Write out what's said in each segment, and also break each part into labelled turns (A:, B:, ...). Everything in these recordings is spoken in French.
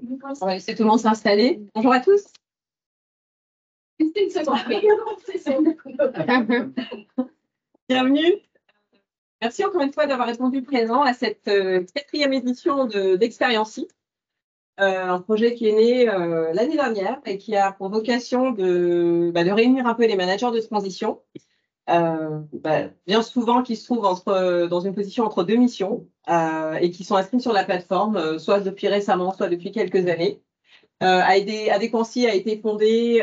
A: On va laisser tout le monde s'installer. Bonjour à tous. Bienvenue. Merci encore une fois d'avoir répondu présent à cette quatrième édition d'Expériency, un projet qui est né l'année dernière et qui a pour vocation de réunir un peu les managers de transition, bien souvent qui se trouvent dans une position entre deux missions et qui sont inscrits sur la plateforme, soit depuis récemment, soit depuis quelques années. ADConci a été fondé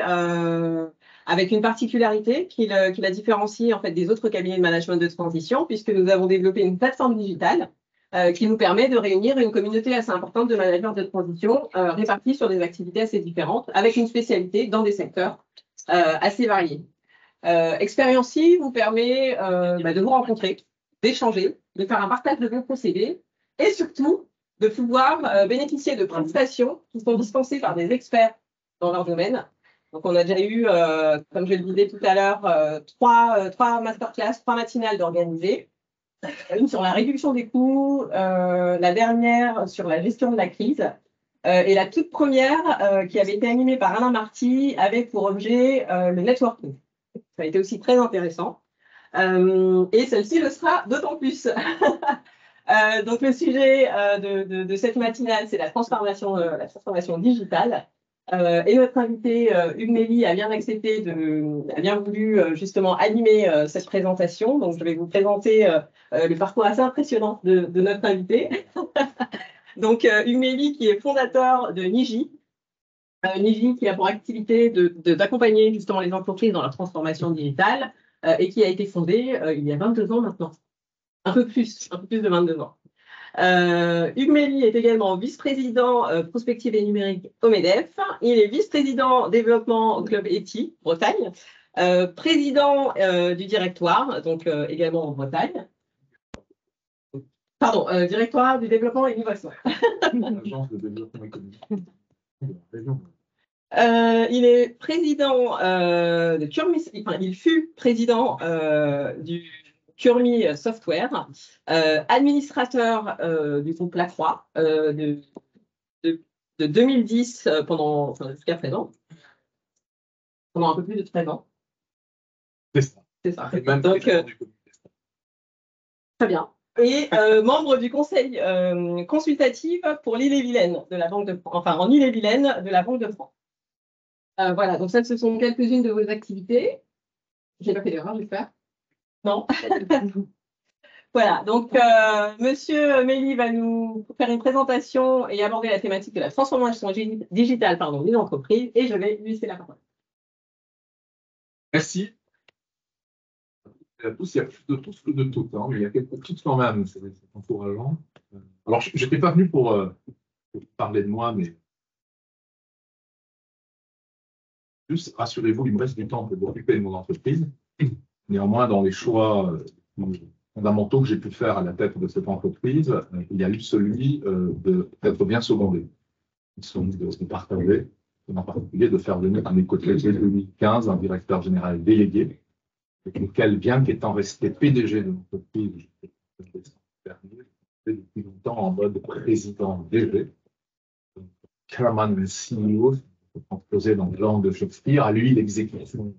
A: avec une particularité qui la différencie en fait des autres cabinets de management de transition, puisque nous avons développé une plateforme digitale qui nous permet de réunir une communauté assez importante de managers de transition répartis sur des activités assez différentes, avec une spécialité dans des secteurs assez variés. Expériency vous permet de vous rencontrer, d'échanger, de faire un partage de bons procédés et surtout de pouvoir bénéficier de prestations qui sont dispensées par des experts dans leur domaine. Donc, on a déjà eu, comme je le disais tout à l'heure, trois masterclass, 3 matinales d'organiser. Une sur la réduction des coûts, la dernière sur la gestion de la crise, et la toute première qui avait été animée par Alain Marty avec pour objet le networking. Ça a été aussi très intéressant. Et celle-ci le sera d'autant plus. Donc, le sujet de cette matinale, c'est la transformation digitale. Et notre invité, Hugues Méli, a bien accepté, a bien voulu justement animer cette présentation. Donc, je vais vous présenter le parcours assez impressionnant de notre invité. Donc, Hugues Méli, qui est fondateur de Niji. Niji, qui a pour activité d'accompagner justement les entreprises dans leur transformation digitale et qui a été fondée il y a 22 ans maintenant. Un peu plus de 22 ans. Hugues Méli est également vice-président prospective et numérique au MEDEF. Il est vice-président développement au Club ETI, Bretagne. Président du directoire, donc également en Bretagne. Pardon, directoire du développement et innovation.
B: L'agence de développement économique.
A: Il est président de Curmi, enfin, il fut président du Curmi Software, administrateur du groupe Lacroix de 2010 jusqu'à présent, pendant un peu plus de 13 ans.
B: C'est ça.
A: C'est ça.
B: Même
A: donc, très bien. Et membre du conseil consultatif pour l'Ille-et-Vilaine de la Banque de France, enfin en Ille-et-Vilaine de la Banque de France. Voilà, donc ça, ce sont quelques-unes de vos activités. Je n'ai pas fait d'erreur, j'espère. Non. Voilà, donc Monsieur Méli va nous faire une présentation et aborder la thématique de la transformation digitale des entreprises, et je vais lui laisser la parole.
B: Merci. À tous, il y a plus de tous que de tout, hein, mais il y a quelques toutes quand même, c'est encourageant. Alors, je n'étais pas venu pour parler de moi, mais juste, rassurez-vous, il me reste du temps pour m'occuper de mon entreprise. Néanmoins, dans les choix fondamentaux que j'ai pu faire à la tête de cette entreprise, il y a eu celui d'être bien secondé. Ils sont de partager, en particulier de faire venir à mes côtés dès 2015 un directeur général délégué, avec lequel, bien qu'étant resté PDG de l'entreprise depuis longtemps en mode président DG, Chairman and CEO, transposé dans le genre de Shakespeare, à lui l'exécution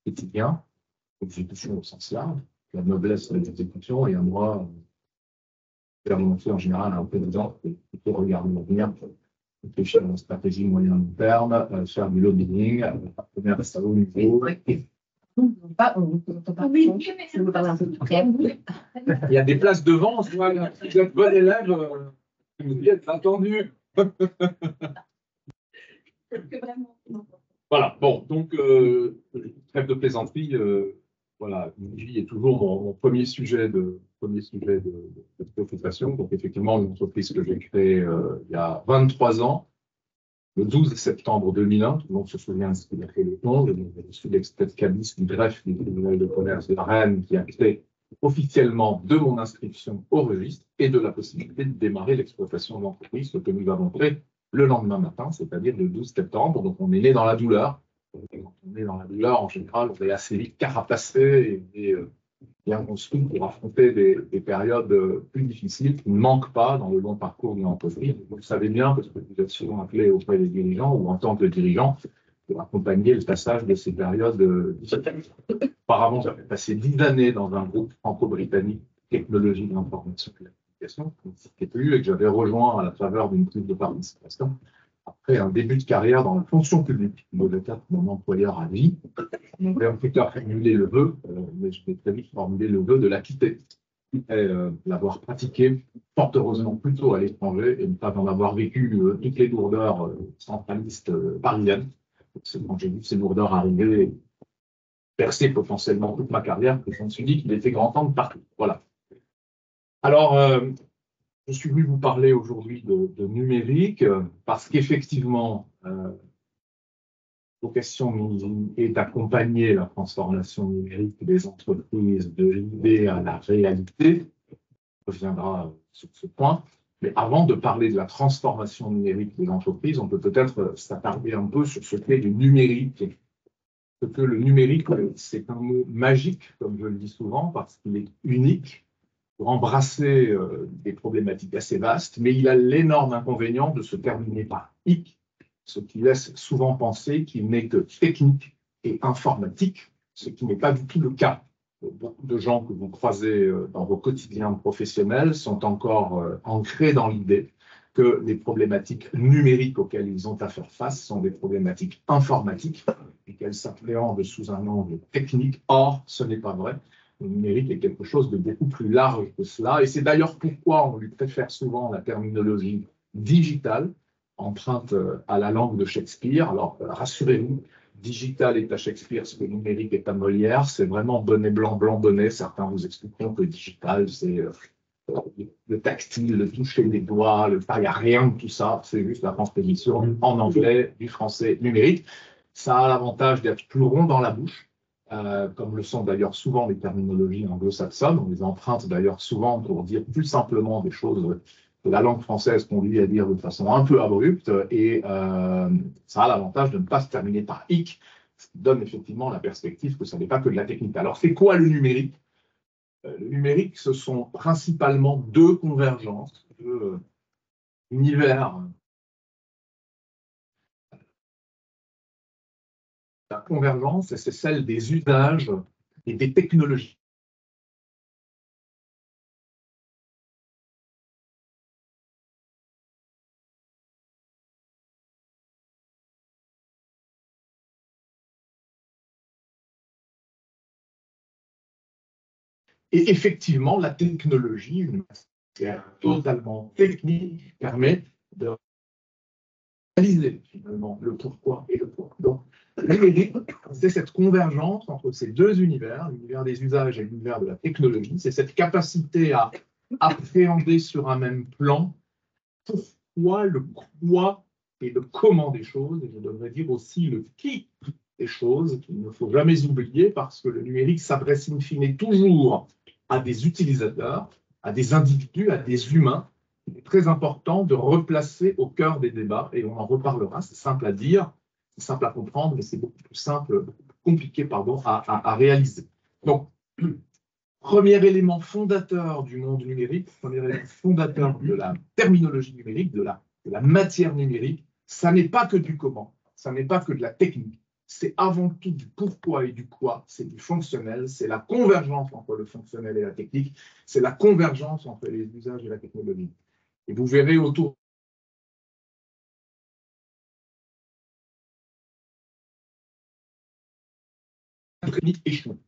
B: quotidienne, l'exécution au sens large, la noblesse de l'exécution, et à moi, faire montrer en général un président qui peut regarder l'avenir, réfléchir à une stratégie moyen terme, faire du lobbying, partenaire à haut niveau. Il y a des places devant, si vous êtes bon élève, vous êtes attendu. Voilà, bon, donc, trêve de plaisanterie, voilà, Niji est toujours mon premier sujet de préoccupation. Donc, effectivement, une entreprise que j'ai créée il y a 23 ans, le 12 septembre 2001, tout le monde se souvient de ce qu'il a créé le 11, je suis l'expert cabis du greffe du tribunal de commerce de Rennes qui a créé officiellement de mon inscription au registre et de la possibilité de démarrer l'exploitation de l'entreprise, ce que nous avons fait le lendemain matin, c'est-à-dire le 12 septembre. Donc, on est né dans la douleur. Et quand on est dans la douleur, en général, on est assez vite carapacé et bien construit pour affronter des périodes plus difficiles qui ne manquent pas dans le long parcours d'une entreprise. Vous le savez bien, parce que vous êtes souvent appelé auprès des dirigeants ou en tant que dirigeant pour accompagner le passage de ces périodes difficiles. Auparavant, j'avais passé 10 années dans un groupe franco-britannique technologie de l'information et de la communication, qui n'existait plus et que j'avais rejoint à la faveur d'une prise de participation après un début de carrière dans la fonction publique, le cas de mon employeur à vie. J'avais en tout cas formulé le vœu, mais je vais très vite formuler le vœu de la quitter et l'avoir pratiqué fort heureusement plutôt à l'étranger et ne pas en avoir vécu toutes les lourdeurs centralistes parisiennes. C'est quand j'ai vu ces lourdeurs arriver et percer potentiellement toute ma carrière que je me suis dit qu'il était grand temps de partir. Voilà. Alors, je suis venu vous parler aujourd'hui de numérique parce qu'effectivement, vocation est d'accompagner la transformation numérique des entreprises de l'idée à la réalité. On reviendra sur ce point. Mais avant de parler de la transformation numérique des entreprises, on peut peut-être s'attarder un peu sur ce qu'est le numérique. Parce que le numérique, c'est un mot magique, comme je le dis souvent, parce qu'il est unique pour embrasser des problématiques assez vastes, mais il a l'énorme inconvénient de se terminer par « hic », ce qui laisse souvent penser qu'il n'est que technique et informatique, ce qui n'est pas du tout le cas. Beaucoup de gens que vous croisez dans vos quotidiens professionnels sont encore ancrés dans l'idée que les problématiques numériques auxquelles ils ont à faire face sont des problématiques informatiques et qu'elles s'appréhendent sous un angle technique. Or, ce n'est pas vrai. Le numérique est quelque chose de beaucoup plus large que cela. Et c'est d'ailleurs pourquoi on lui préfère souvent la terminologie digitale, empreinte à la langue de Shakespeare. Alors, rassurez-vous, digital est à Shakespeare ce que numérique est à Molière. C'est vraiment bonnet blanc, blanc bonnet. Certains vous expliqueront que digital, c'est le tactile, le toucher des doigts, il n'y a rien de tout ça. C'est juste la transposition en anglais du français numérique. Ça a l'avantage d'être plus rond dans la bouche. Comme le sont d'ailleurs souvent les terminologies anglo-saxonnes. On les emprunte d'ailleurs souvent pour dire plus simplement des choses que la langue française conduit à dire de façon un peu abrupte, et ça a l'avantage de ne pas se terminer par « hic », ce qui donne effectivement la perspective que ça n'est pas que de la technique. Alors, c'est quoi le numérique? Le numérique, ce sont principalement deux convergences, deux univers. La convergence, c'est celle des usages et des technologies. Et effectivement, la technologie, une matière totalement technique, permet de réaliser finalement le pourquoi et le pourquoi. Donc, c'est cette convergence entre ces deux univers, l'univers des usages et l'univers de la technologie, c'est cette capacité à appréhender sur un même plan pourquoi, le quoi et le comment des choses, et je devrais dire aussi le qui des choses, qu'il ne faut jamais oublier parce que le numérique s'adresse in fine toujours à des utilisateurs, à des individus, à des humains. Il est très important de replacer au cœur des débats, et on en reparlera, c'est simple à dire, c'est simple à comprendre, mais c'est beaucoup plus simple, beaucoup plus compliqué pardon, à réaliser. Donc, premier élément fondateur du monde numérique, premier élément fondateur de la terminologie numérique, de la matière numérique, ça n'est pas que du comment, ça n'est pas que de la technique, c'est avant tout du pourquoi et du quoi, c'est du fonctionnel, c'est la convergence entre le fonctionnel et la technique, c'est la convergence entre les usages et la technologie. Et vous verrez autour de la technique échoue.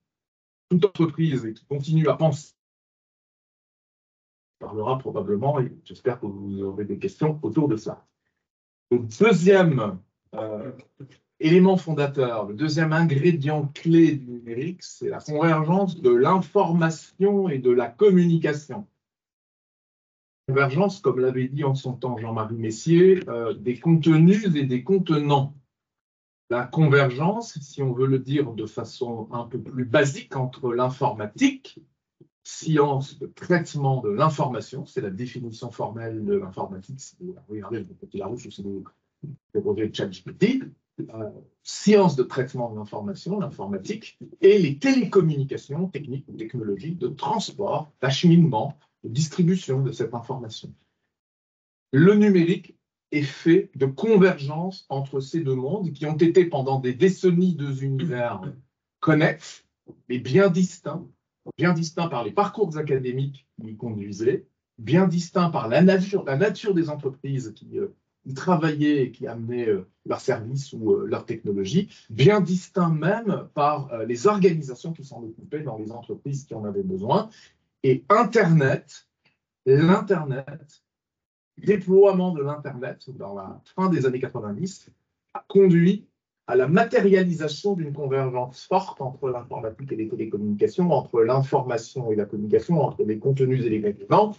B: Toute entreprise qui continue à penser parlera probablement, et j'espère que vous aurez des questions autour de ça. Le deuxième élément fondateur, le deuxième ingrédient clé du numérique, c'est la convergence de l'information et de la communication. Convergence, comme l'avait dit en son temps Jean-Marie Messier, des contenus et des contenants. La convergence, si on veut le dire de façon un peu plus basique, entre l'informatique, science de traitement de l'information, c'est la définition formelle de l'informatique, si vous regardez le petit Larousse ou si vous regardez ChatGPT, sciences de traitement de l'information, l'informatique, et les télécommunications, techniques ou technologies de transport, d'acheminement, de distribution de cette information. Le numérique est fait de convergence entre ces deux mondes qui ont été pendant des décennies deux univers connexes, mais bien distincts par les parcours académiques qui y conduisaient, bien distincts par la nature des entreprises qui travaillaient et qui amenaient leurs services ou leurs technologies, bien distincts même par les organisations qui s'en occupaient dans les entreprises qui en avaient besoin. Et l'Internet, le déploiement de l'Internet dans la fin des années 90 a conduit à la matérialisation d'une convergence forte entre l'informatique et les télécommunications, entre l'information et la communication, entre les contenus et les documents,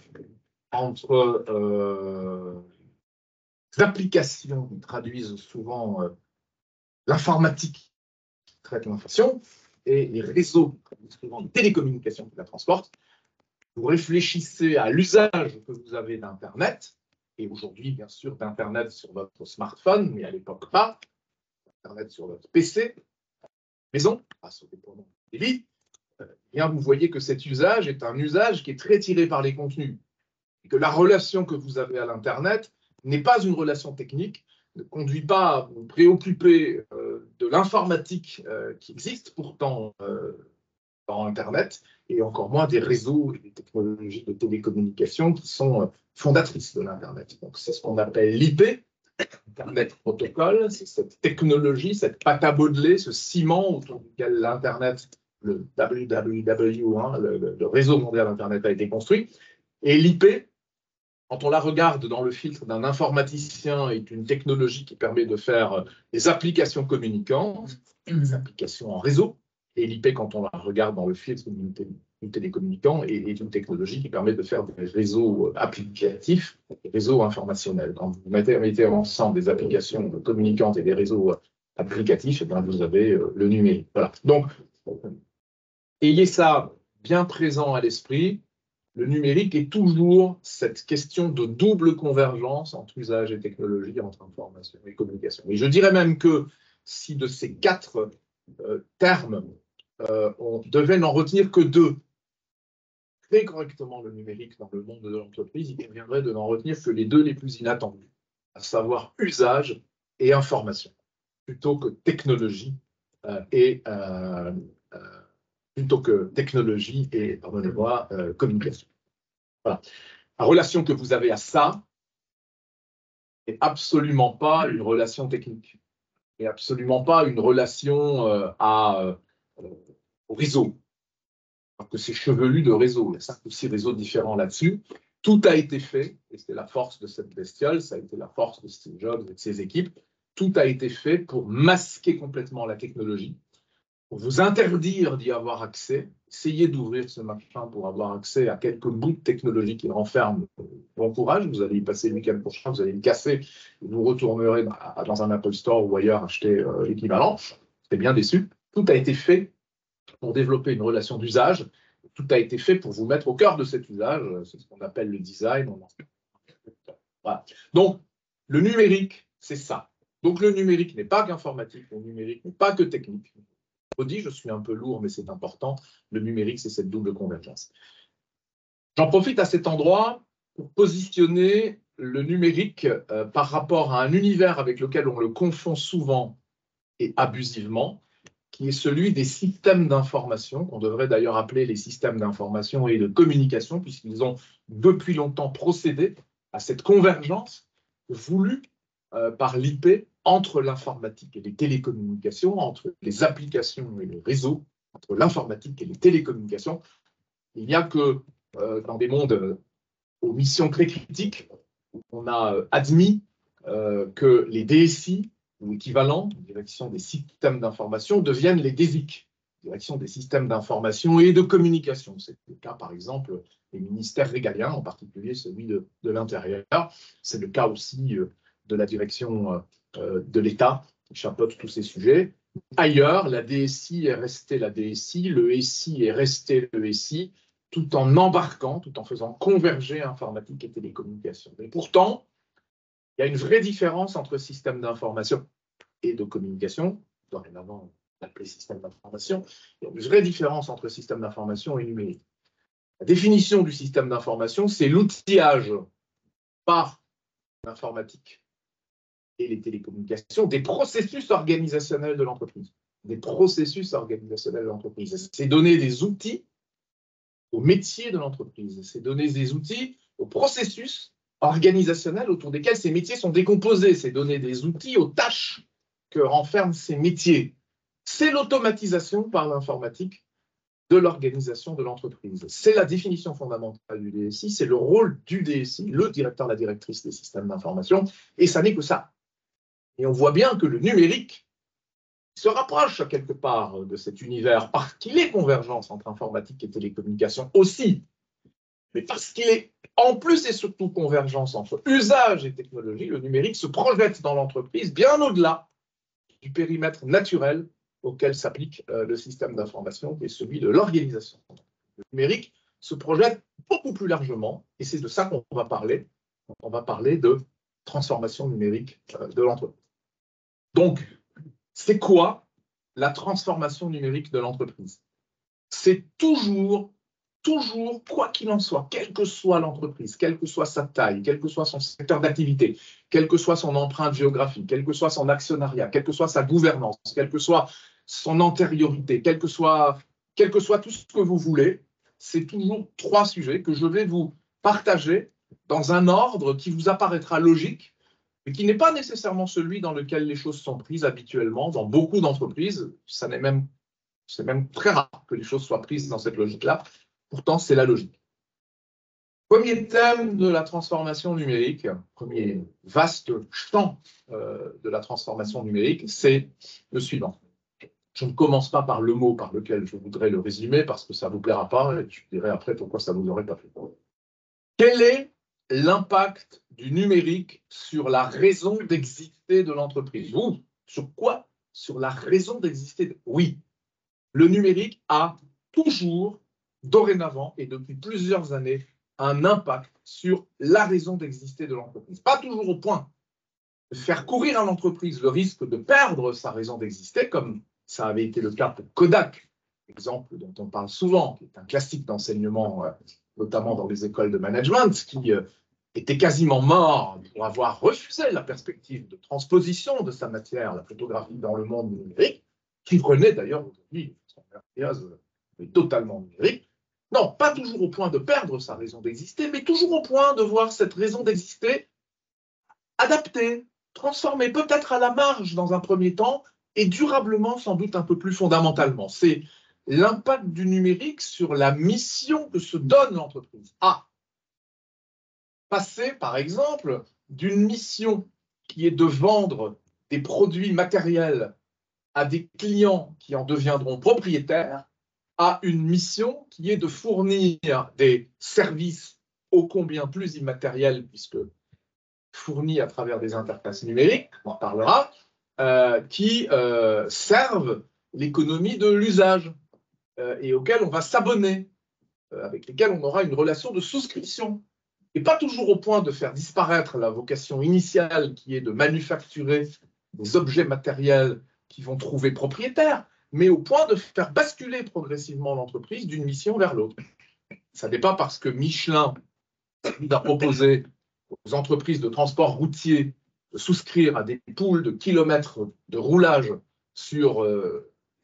B: entre les applications qui traduisent souvent l'informatique qui traite l'information et les réseaux qui traduisent souvent les télécommunications qui la transportent. Vous réfléchissez à l'usage que vous avez d'Internet, et aujourd'hui, bien sûr, d'Internet sur votre smartphone, mais à l'époque pas, Internet sur votre PC, maison, grâce au déploiement des lits, bien vous voyez que cet usage est un usage qui est très tiré par les contenus, et que la relation que vous avez à l'Internet n'est pas une relation technique, ne conduit pas à vous préoccuper de l'informatique qui existe pourtant dans Internet, et encore moins des réseaux et des technologies de télécommunication qui sont fondatrices de l'Internet. Donc c'est ce qu'on appelle l'IP, Internet Protocol, c'est cette technologie, cette pâte à modeler, ce ciment autour duquel l'Internet, le WWW, le réseau mondial Internet a été construit. Et l'IP, quand on la regarde dans le filtre d'un informaticien, est une technologie qui permet de faire des applications communicantes, des applications en réseau. Et l'IP, quand on la regarde dans le filtre du télécommunicant, est une technologie qui permet de faire des réseaux applicatifs, des réseaux informationnels. Quand vous mettez ensemble des applications communicantes et des réseaux applicatifs, eh bien, vous avez le numérique. Voilà. Donc, ayez ça bien présent à l'esprit. Le numérique est toujours cette question de double convergence entre usage et technologie, entre information et communication. Et je dirais même que si de ces quatre termes, on devait n'en retenir que deux, très correctement le numérique dans le monde de l'entreprise, il conviendrait de n'en retenir que les deux les plus inattendus, à savoir usage et information, plutôt que technologie pardonnez-moi, communication. Voilà. La relation que vous avez à ça n'est absolument pas une relation technique, et absolument pas une relation au réseau, parce que c'est chevelu de réseaux. Il y a 5 ou 6 réseaux différents là-dessus. Tout a été fait, et c'est la force de cette bestiole, ça a été la force de Steve Jobs et de ses équipes, tout a été fait pour masquer complètement la technologie, pour vous interdire d'y avoir accès. Essayez d'ouvrir ce machin pour avoir accès à quelques bouts de technologie qui renferment. Bon courage, vous allez y passer le week-end prochain, vous allez le casser, vous retournerez dans un Apple Store ou ailleurs acheter l'équivalent. Vous êtes bien déçu. Tout a été fait pour développer une relation d'usage. Tout a été fait pour vous mettre au cœur de cet usage. C'est ce qu'on appelle le design. Voilà. Donc, le numérique, c'est ça. Donc, le numérique n'est pas qu'informatique, le numérique n'est pas que technique. Je suis un peu lourd, mais c'est important. Le numérique, c'est cette double convergence. J'en profite à cet endroit pour positionner le numérique par rapport à un univers avec lequel on le confond souvent et abusivement, qui est celui des systèmes d'information, qu'on devrait d'ailleurs appeler les systèmes d'information et de communication, puisqu'ils ont depuis longtemps procédé à cette convergence voulue par l'IP entre l'informatique et les télécommunications, entre les applications et les réseaux, entre l'informatique et les télécommunications. Il n'y a que dans des mondes aux missions très critiques, on a admis que les DSI, ou équivalents, direction des systèmes d'information, deviennent les DSIC, direction des systèmes d'information et de communication. C'est le cas, par exemple, des ministères régaliens, en particulier celui de l'Intérieur. C'est le cas aussi de la direction de l'État, qui chapeaute tous ces sujets. Ailleurs, la DSI est restée la DSI, le SI est resté le SI, tout en embarquant, tout en faisant converger informatique et télécommunications. Mais pourtant, il y a une vraie différence entre systèmes d'information et de communication, dorénavant appelé système d'information. Il y a une vraie différence entre système d'information et numérique. La définition du système d'information, c'est l'outillage par l'informatique et les télécommunications des processus organisationnels de l'entreprise. Des processus organisationnels de l'entreprise. C'est donner des outils aux métiers de l'entreprise. C'est donner des outils aux processus organisationnels autour desquels ces métiers sont décomposés. C'est donner des outils aux tâches que renferment ces métiers. C'est l'automatisation par l'informatique de l'organisation de l'entreprise. C'est la définition fondamentale du DSI, c'est le rôle du DSI, le directeur, la directrice des systèmes d'information, et ça n'est que ça. Et on voit bien que le numérique se rapproche à quelque part de cet univers, parce qu'il est convergence entre informatique et télécommunication aussi, mais parce qu'il est en plus et surtout convergence entre usage et technologie, le numérique se projette dans l'entreprise bien au-delà du périmètre naturel auquel s'applique le système d'information et celui de l'organisation. Le numérique se projette beaucoup plus largement, et c'est de ça qu'on va parler. On va parler de transformation numérique de l'entreprise. Donc, c'est quoi la transformation numérique de l'entreprise? C'est toujours, quoi qu'il en soit, quelle que soit l'entreprise, quelle que soit sa taille, quel que soit son secteur d'activité, quelle que soit son empreinte géographique, quel que soit son actionnariat, quelle que soit sa gouvernance, quelle que soit son antériorité, quel que soit tout ce que vous voulez, c'est toujours 3 sujets que je vais vous partager dans un ordre qui vous apparaîtra logique, mais qui n'est pas nécessairement celui dans lequel les choses sont prises habituellement. Dans beaucoup d'entreprises, c'est même très rare que les choses soient prises dans cette logique-là. Pourtant, c'est la logique. Premier thème de la transformation numérique, premier vaste champ de la transformation numérique, c'est le suivant. Je ne commence pas par le mot par lequel je voudrais le résumer parce que ça ne vous plaira pas et je dirai après pourquoi ça ne vous aurait pas fait. Quel est l'impact du numérique sur la raison d'exister de l'entreprise? Sur quoi? Sur la raison d'exister. Oui, le numérique a toujours, dorénavant et depuis plusieurs années, un impact sur la raison d'exister de l'entreprise. Pas toujours au point de faire courir à l'entreprise le risque de perdre sa raison d'exister, comme ça avait été le cas pour Kodak, exemple dont on parle souvent, qui est un classique d'enseignement, notamment dans les écoles de management, qui était quasiment mort pour avoir refusé la perspective de transposition de sa matière, la photographie, dans le monde numérique, qui prenait d'ailleurs aujourd'hui son totalement numérique. Non, pas toujours au point de perdre sa raison d'exister, mais toujours au point de voir cette raison d'exister adaptée, transformée, peut-être à la marge dans un premier temps, et durablement, sans doute un peu plus fondamentalement. C'est l'impact du numérique sur la mission que se donne l'entreprise. Passer, par exemple, d'une mission qui est de vendre des produits matériels à des clients qui en deviendront propriétaires, à une mission qui est de fournir des services ô combien plus immatériels, puisque fournis à travers des interfaces numériques, on en parlera, qui servent l'économie de l'usage et auxquels on va s'abonner, avec lesquels on aura une relation de souscription. Et pas toujours au point de faire disparaître la vocation initiale qui est de manufacturer des objets matériels qui vont trouver propriétaire, mais au point de faire basculer progressivement l'entreprise d'une mission vers l'autre. Ça n'est pas parce que Michelin a proposé aux entreprises de transport routier de souscrire à des poules de kilomètres de roulage sur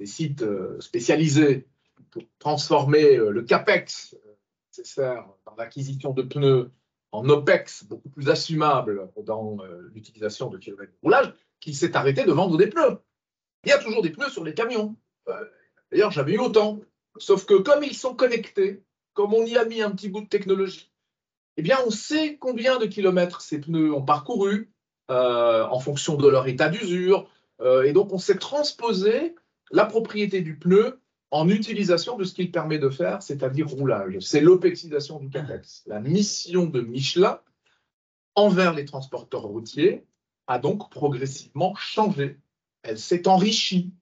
B: des sites spécialisés pour transformer le CAPEX nécessaire dans l'acquisition de pneus en OPEX beaucoup plus assumable dans l'utilisation de kilomètres de roulage, qui s'est arrêté de vendre des pneus. Il y a toujours des pneus sur les camions. D'ailleurs, j'avais eu autant. Sauf que comme ils sont connectés, comme on y a mis un petit bout de technologie, eh bien, on sait combien de kilomètres ces pneus ont parcouru en fonction de leur état d'usure. Et donc, on sait transposer la propriété du pneu en utilisation de ce qu'il permet de faire, c'est-à-dire roulage. C'est l'opexisation du CAPEX. La mission de Michelin envers les transporteurs routiers a donc progressivement changé. Elle s'est enrichie.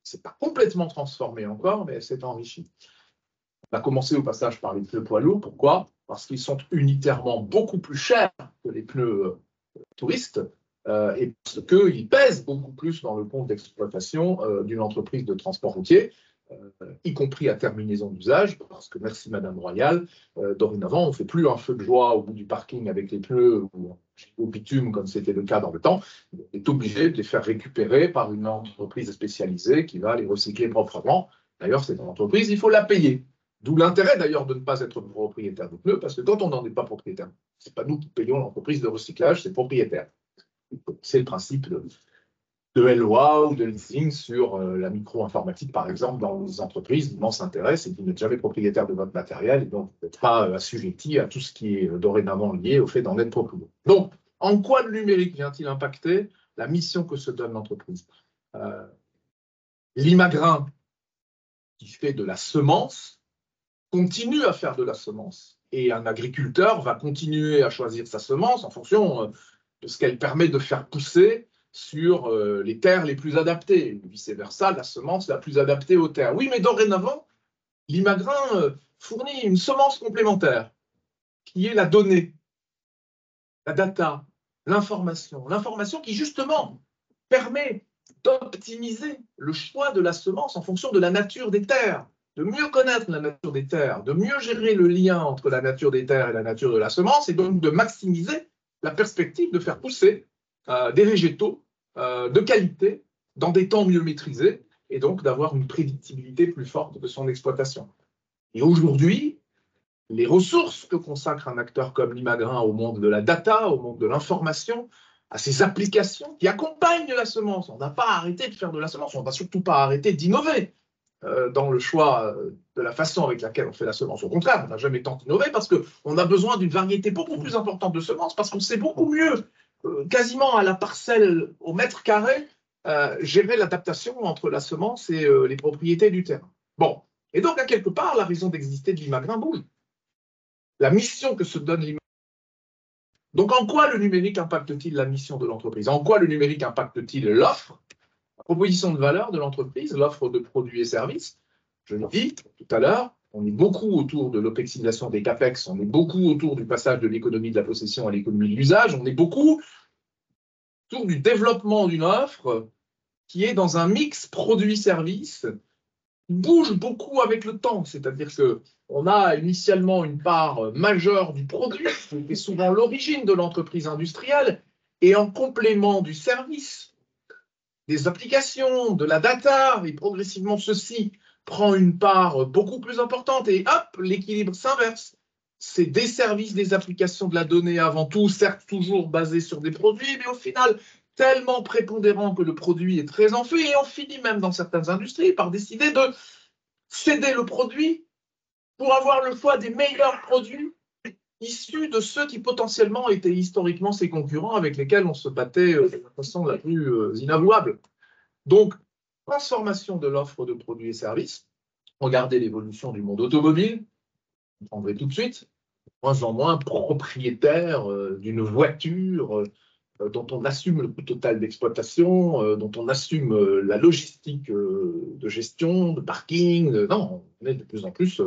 B: Ce n'est pas complètement transformée encore, mais elle s'est enrichie. On a commencé au passage par les pneus poids lourds. Pourquoi? Parce qu'ils sont unitairement beaucoup plus chers que les pneus touristes. et parce qu'il pèse beaucoup plus dans le compte d'exploitation d'une entreprise de transport routier, y compris à terminaison d'usage, parce que merci Madame Royal, dorénavant, on ne fait plus un feu de joie au bout du parking avec les pneus ou au bitume, comme c'était le cas dans le temps. On est obligé de les faire récupérer par une entreprise spécialisée qui va les recycler proprement. D'ailleurs, cette entreprise, il faut la payer. D'où l'intérêt d'ailleurs de ne pas être propriétaire de pneus, parce que quand on n'en est pas propriétaire, ce n'est pas nous qui payons l'entreprise de recyclage, c'est le propriétaire. C'est le principe de LOA ou de leasing sur la micro-informatique, par exemple, dans les entreprises. L'immense intérêt, c'est que vous n'êtes jamais propriétaire de votre matériel et donc vous n'êtes pas assujetti à tout ce qui est dorénavant lié au fait d'en être propriétaire. Donc, en quoi le numérique vient-il impacter la mission que se donne l'entreprise? L'imagrin, qui fait de la semence, continue à faire de la semence. Et un agriculteur va continuer à choisir sa semence en fonction de ce qu'elle permet de faire pousser sur les terres les plus adaptées, vice-versa, la semence la plus adaptée aux terres. Oui, mais dorénavant, l'imagrin fournit une semence complémentaire, qui est la donnée, la data, l'information. L'information qui, justement, permet d'optimiser le choix de la semence en fonction de la nature des terres, de mieux connaître la nature des terres, de mieux gérer le lien entre la nature des terres et la nature de la semence, et donc de maximiser la perspective de faire pousser des végétaux de qualité dans des temps mieux maîtrisés, et donc d'avoir une prédictibilité plus forte de son exploitation. Et aujourd'hui, les ressources que consacre un acteur comme l'Imagrin au monde de la data, au monde de l'information, à ces applications qui accompagnent la semence. On n'a pas arrêté de faire de la semence, on ne va surtout pas arrêter d'innover dans le choix de la façon avec laquelle on fait la semence. Au contraire, on n'a jamais tant innové parce qu'on a besoin d'une variété beaucoup plus importante de semences, parce qu'on sait beaucoup mieux, quasiment à la parcelle, au mètre carré, gérer l'adaptation entre la semence et les propriétés du terrain. Bon, et donc à quelque part, la raison d'exister de l'Imagrin bouge. La mission que se donne l'imaginaire. Donc, en quoi le numérique impacte-t-il la mission de l'entreprise? En quoi le numérique impacte-t-il l'offre, la proposition de valeur de l'entreprise, l'offre de produits et services? Je l'ai dit tout à l'heure, on est beaucoup autour de l'opexisation des CAPEX, on est beaucoup autour du passage de l'économie de la possession à l'économie de l'usage, on est beaucoup autour du développement d'une offre qui est dans un mix produit-service, bouge beaucoup avec le temps, c'est-à-dire qu'on a initialement une part majeure du produit, qui est souvent l'origine de l'entreprise industrielle, et en complément du service, des applications, de la data, et progressivement ceci prend une part beaucoup plus importante, et hop, l'équilibre s'inverse. C'est des services, des applications, de la donnée avant tout, certes toujours basées sur des produits, mais au final tellement prépondérant que le produit est très en feu, et on finit même dans certaines industries par décider de céder le produit pour avoir le choix des meilleurs produits issus de ceux qui potentiellement étaient historiquement ses concurrents avec lesquels on se battait de la façon la plus inavouable. Donc, transformation de l'offre de produits et services. Regardez l'évolution du monde automobile, vous comprendrez tout de suite, moins en moins propriétaire d'une voiture dont on assume le coût total d'exploitation, dont on assume la logistique de gestion, de parking. Non, on est de plus en plus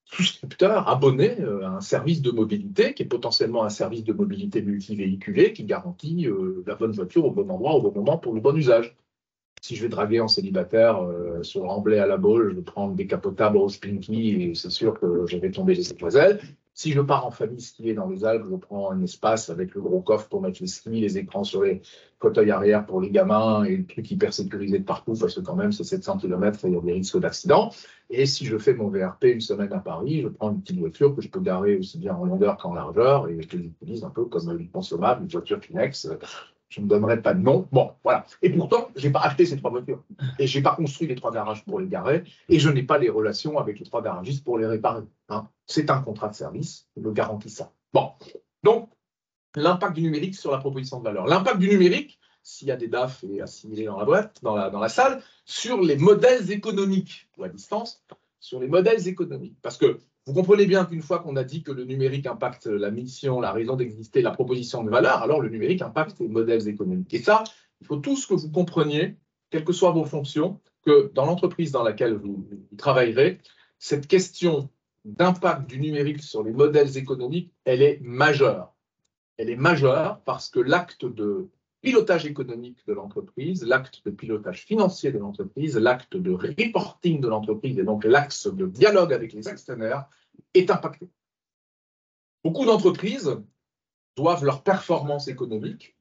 B: souscripteur, abonné à un service de mobilité qui est potentiellement un service de mobilité multivéhiculé qui garantit la bonne voiture au bon endroit, au bon moment pour le bon usage. Si je vais draguer en célibataire sur Remblai à la Baule, je vais prendre décapotable Rose Pinky et c'est sûr que je vais tomber les demoiselles. Si je pars en famille skier dans les Alpes, je prends un espace avec le gros coffre pour mettre les skis, les écrans sur les fauteuils arrière pour les gamins et le truc hyper sécurisé de partout parce que quand même c'est 700 km et il y a des risques d'accident. Et si je fais mon VRP une semaine à Paris, je prends une petite voiture que je peux garer aussi bien en longueur qu'en largeur et je l'utilise un peu comme une consommable, une voiture Kinex. Je ne donnerai pas de nom. Bon, voilà. Et pourtant, je n'ai pas acheté ces 3 voitures. Et je n'ai pas construit les 3 garages pour les garer. Et je n'ai pas les relations avec les 3 garagistes pour les réparer. Hein. C'est un contrat de service. Je me garantis ça. Bon. Donc, l'impact du numérique sur la proposition de valeur. L'impact du numérique, s'il y a des DAF et assimilés dans la boîte, dans la salle, sur les modèles économiques, ou à distance, sur les modèles économiques. Parce que vous comprenez bien qu'une fois qu'on a dit que le numérique impacte la mission, la raison d'exister, la proposition de valeur, alors le numérique impacte les modèles économiques. Et ça, il faut tous que vous compreniez, quelles que soient vos fonctions, que dans l'entreprise dans laquelle vous travaillerez, cette question d'impact du numérique sur les modèles économiques, elle est majeure. Elle est majeure parce que l'acte de pilotage économique de l'entreprise, l'acte de pilotage financier de l'entreprise, l'acte de reporting de l'entreprise et donc l'axe de dialogue avec les actionnaires est impacté. Beaucoup d'entreprises doivent leur performance économique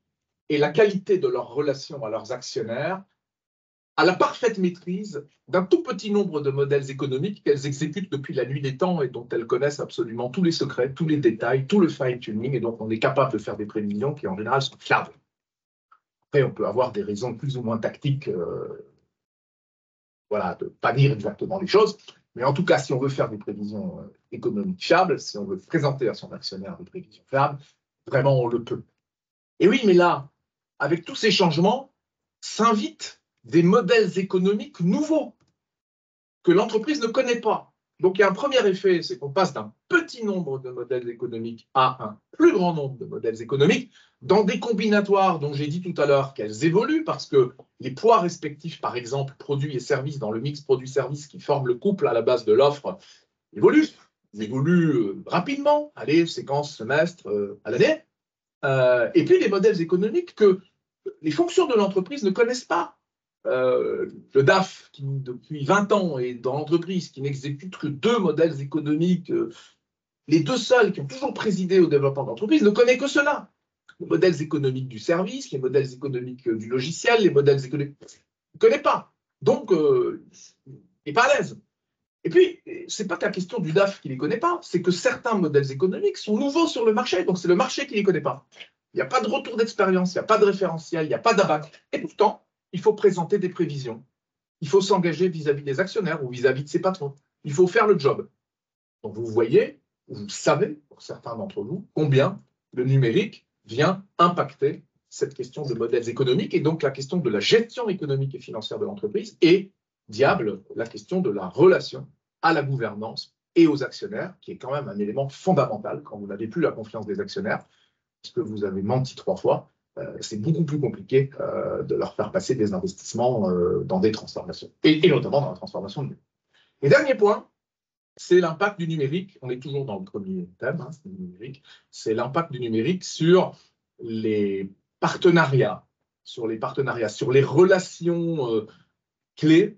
B: et la qualité de leur relation à leurs actionnaires à la parfaite maîtrise d'un tout petit nombre de modèles économiques qu'elles exécutent depuis la nuit des temps et dont elles connaissent absolument tous les secrets, tous les détails, tout le fine-tuning, et donc on est capable de faire des prévisions qui en général sont fiables. Après, on peut avoir des raisons plus ou moins tactiques voilà, de ne pas dire exactement les choses, mais en tout cas, si on veut faire des prévisions économiques fiables, si on veut présenter à son actionnaire des prévisions fiables, vraiment on le peut. Et oui, mais là, avec tous ces changements, s'invitent des modèles économiques nouveaux que l'entreprise ne connaît pas. Donc, il y a un premier effet, c'est qu'on passe d'un petit nombre de modèles économiques à un plus grand nombre de modèles économiques dans des combinatoires dont j'ai dit tout à l'heure qu'elles évoluent parce que les poids respectifs, par exemple, produits et services dans le mix produits-services qui forment le couple à la base de l'offre, évoluent. Ils évoluent rapidement, allez, séquence, semestre, à l'année. Et puis, les modèles économiques que les fonctions de l'entreprise ne connaissent pas. Le DAF, qui depuis 20 ans est dans l'entreprise, qui n'exécute que 2 modèles économiques, les 2 seuls qui ont toujours présidé au développement de l'entreprise, ne connaît que cela. Les modèles économiques du service, les modèles économiques du logiciel, les modèles économiques. Il ne connaît pas. Donc, il n'est pas à l'aise. Et puis, ce n'est pas la question du DAF qui ne les connaît pas, c'est que certains modèles économiques sont nouveaux sur le marché, donc c'est le marché qui ne les connaît pas. Il n'y a pas de retour d'expérience, il n'y a pas de référentiel, il n'y a pas d'abac. Et pourtant, il faut présenter des prévisions. Il faut s'engager vis-à-vis des actionnaires ou vis-à-vis de ses patrons. Il faut faire le job. Donc vous voyez, vous savez, pour certains d'entre vous, combien le numérique vient impacter cette question de modèles économiques et donc la question de la gestion économique et financière de l'entreprise et, diable, la question de la relation à la gouvernance et aux actionnaires, qui est quand même un élément fondamental quand vous n'avez plus la confiance des actionnaires, parce que vous avez menti 3 fois. C'est beaucoup plus compliqué de leur faire passer des investissements dans des transformations, et notamment dans la transformation numérique. Et dernier point, c'est l'impact du numérique. On est toujours dans le premier thème, hein, c'est le numérique. C'est l'impact du numérique sur les partenariats, sur les relations clés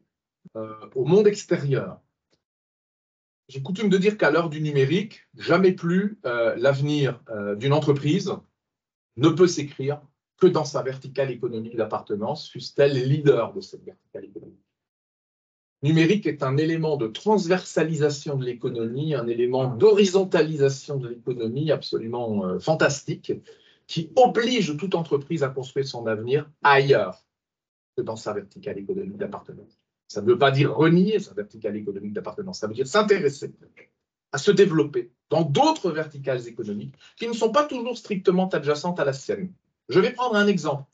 B: au monde extérieur. J'ai coutume de dire qu'à l'heure du numérique, jamais plus l'avenir d'une entreprise ne peut s'écrire que dans sa verticale économique d'appartenance, fût-elle leader de cette verticale économique. Numérique est un élément de transversalisation de l'économie, un élément d'horizontalisation de l'économie absolument fantastique, qui oblige toute entreprise à construire son avenir ailleurs que dans sa verticale économique d'appartenance. Ça ne veut pas dire renier sa verticale économique d'appartenance, ça veut dire s'intéresser à se développer dans d'autres verticales économiques qui ne sont pas toujours strictement adjacentes à la sienne. Je vais prendre un exemple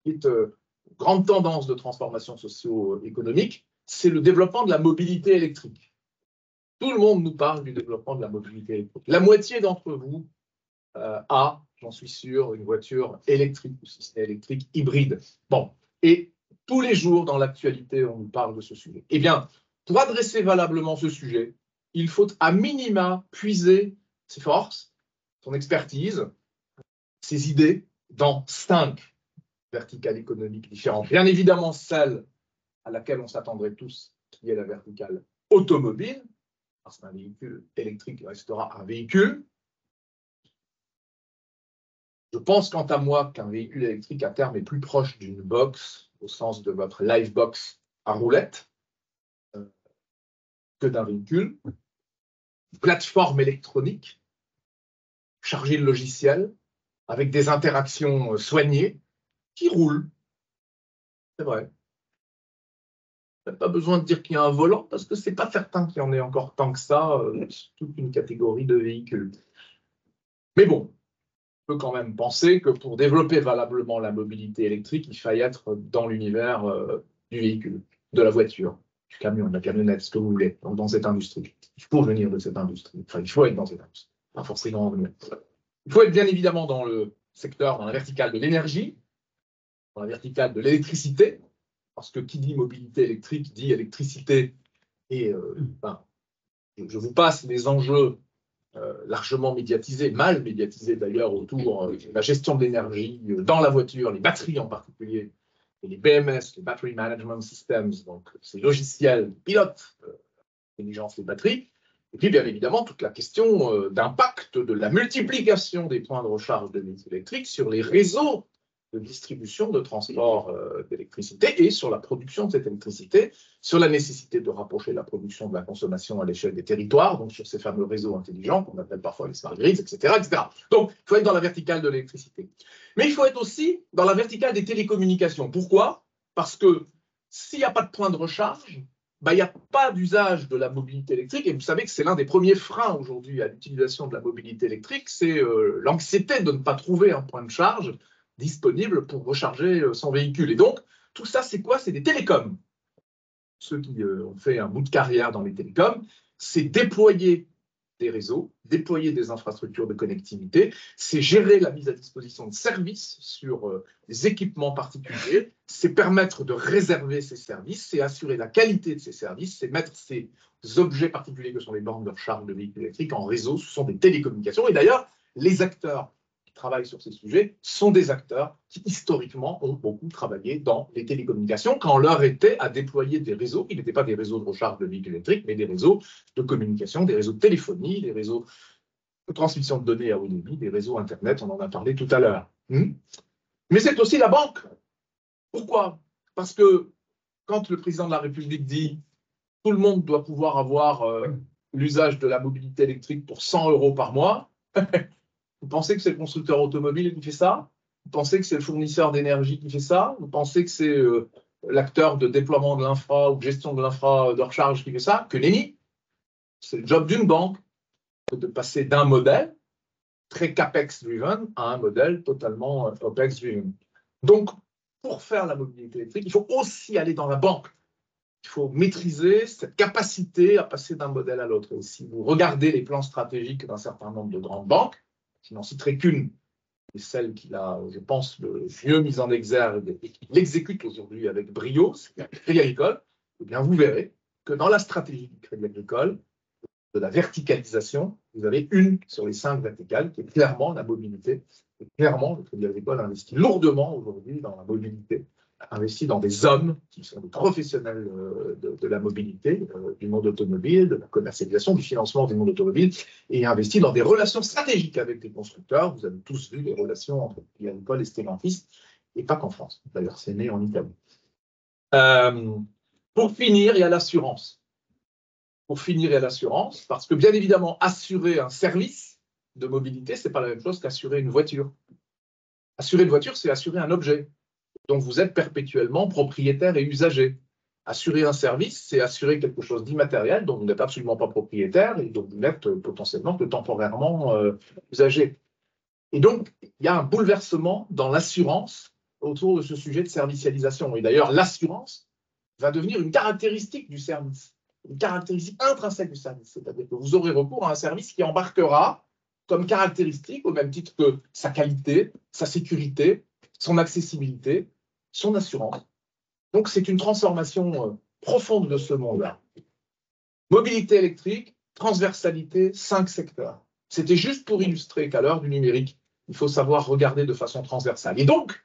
B: qui est une grande tendance de transformation socio-économique, c'est le développement de la mobilité électrique. Tout le monde nous parle du développement de la mobilité électrique. La moitié d'entre vous a, j'en suis sûr, une voiture électrique ou si ce n'est électrique hybride. Bon, et tous les jours dans l'actualité, on nous parle de ce sujet. Eh bien, pour adresser valablement ce sujet, il faut à minima puiser ses forces, son expertise, ses idées dans 5 verticales économiques différentes. Bien évidemment, celle à laquelle on s'attendrait tous, qui est la verticale automobile, parce qu'un véhicule électrique restera un véhicule. Je pense quant à moi qu'un véhicule électrique à terme est plus proche d'une box, au sens de votre live box à roulette, que d'un véhicule. Plateforme électronique, chargée de logiciels, avec des interactions soignées, qui roulent. C'est vrai. Il n'y a pas besoin de dire qu'il y a un volant, parce que ce n'est pas certain qu'il y en ait encore tant que ça, toute une catégorie de véhicules. Mais bon, on peut quand même penser que pour développer valablement la mobilité électrique, il faille être dans l'univers du véhicule, de la voiture, du camion, de la camionnette, ce que vous voulez, donc dans cette industrie. Il faut venir de cette industrie. Enfin, il faut être dans cette industrie, pas forcément en venir. Il faut être bien évidemment dans le secteur, dans la verticale de l'énergie, dans la verticale de l'électricité, parce que qui dit mobilité électrique dit électricité. Et je vous passe les enjeux largement médiatisé, mal médiatisé d'ailleurs, autour de la gestion de l'énergie dans la voiture, les batteries en particulier, et les BMS, les Battery Management Systems, donc ces logiciels qui pilotent l'intelligence des batteries. Et puis, bien évidemment, toute la question d'impact de la multiplication des points de recharge de véhicules électriques sur les réseaux de distribution, de transport d'électricité et sur la production de cette électricité, sur la nécessité de rapprocher la production de la consommation à l'échelle des territoires, donc sur ces fameux réseaux intelligents qu'on appelle parfois les smart grids, etc., etc. Donc, il faut être dans la verticale de l'électricité. Mais il faut être aussi dans la verticale des télécommunications. Pourquoi? Parce que s'il n'y a pas de point de recharge, il n'y a pas d'usage de la mobilité électrique. Et vous savez que c'est l'un des premiers freins aujourd'hui à l'utilisation de la mobilité électrique, c'est l'anxiété de ne pas trouver un point de charge disponible pour recharger son véhicule. Et donc, tout ça, c'est quoi? C'est des télécoms. Ceux qui ont fait un bout de carrière dans les télécoms, c'est déployer des réseaux, déployer des infrastructures de connectivité, c'est gérer la mise à disposition de services sur des équipements particuliers, c'est permettre de réserver ces services, c'est assurer la qualité de ces services, c'est mettre ces objets particuliers que sont les bornes de recharge de véhicules électriques en réseau, ce sont des télécommunications. Et d'ailleurs, les acteurs qui travaillent sur ces sujets sont des acteurs qui, historiquement, ont beaucoup travaillé dans les télécommunications quand l'heure était à déployer des réseaux qui n'étaient pas des réseaux de recharge de véhicules électriques, mais des réseaux de communication, des réseaux de téléphonie, des réseaux de transmission de données à haut débit, des réseaux Internet, on en a parlé tout à l'heure. Mais c'est aussi la banque. Pourquoi? Parce que quand le président de la République dit tout le monde doit pouvoir avoir l'usage de la mobilité électrique pour 100 € par mois, vous pensez que c'est le constructeur automobile qui fait ça? Vous pensez que c'est le fournisseur d'énergie qui fait ça? Vous pensez que c'est l'acteur de déploiement de l'infra ou de gestion de l'infra de recharge qui fait ça? Que nenni! C'est le job d'une banque de passer d'un modèle très CAPEX-driven à un modèle totalement OPEX-driven. Donc, pour faire la mobilité électrique, il faut aussi aller dans la banque. Il faut maîtriser cette capacité à passer d'un modèle à l'autre. Et si vous regardez les plans stratégiques d'un certain nombre de grandes banques, je n'en citerai qu'une, et celle qu'il a, je pense, le mieux mise en exergue et qui l'exécute aujourd'hui avec brio, c'est le Crédit Agricole, eh bien, vous verrez que dans la stratégie du Crédit Agricole, de la verticalisation, vous avez une sur les 5 verticales qui est clairement la mobilité. Et clairement, le Crédit Agricole investit lourdement aujourd'hui dans la mobilité, investit dans des hommes qui sont des professionnels de la mobilité, du monde automobile, de la commercialisation, du financement du monde automobile, et investit dans des relations stratégiques avec les constructeurs. Vous avez tous vu les relations entre le Crédit Agricole et Stellantis, et pas qu'en France. D'ailleurs, c'est né en Italie. Pour finir, il y a l'assurance. Pour finir, il y a l'assurance, parce que bien évidemment, assurer un service de mobilité, ce n'est pas la même chose qu'assurer une voiture. Assurer une voiture, c'est assurer un objet dont vous êtes perpétuellement propriétaire et usager. Assurer un service, c'est assurer quelque chose d'immatériel dont vous n'êtes absolument pas propriétaire et dont vous n'êtes potentiellement que temporairement usager. Et donc, il y a un bouleversement dans l'assurance autour de ce sujet de servicialisation. Et d'ailleurs, l'assurance va devenir une caractéristique du service. Une caractéristique intrinsèque du service, c'est-à-dire que vous aurez recours à un service qui embarquera comme caractéristique, au même titre que sa qualité, sa sécurité, son accessibilité, son assurance. Donc c'est une transformation profonde de ce monde-là. Mobilité électrique, transversalité, 5 secteurs. C'était juste pour illustrer qu'à l'heure du numérique, il faut savoir regarder de façon transversale. Et donc,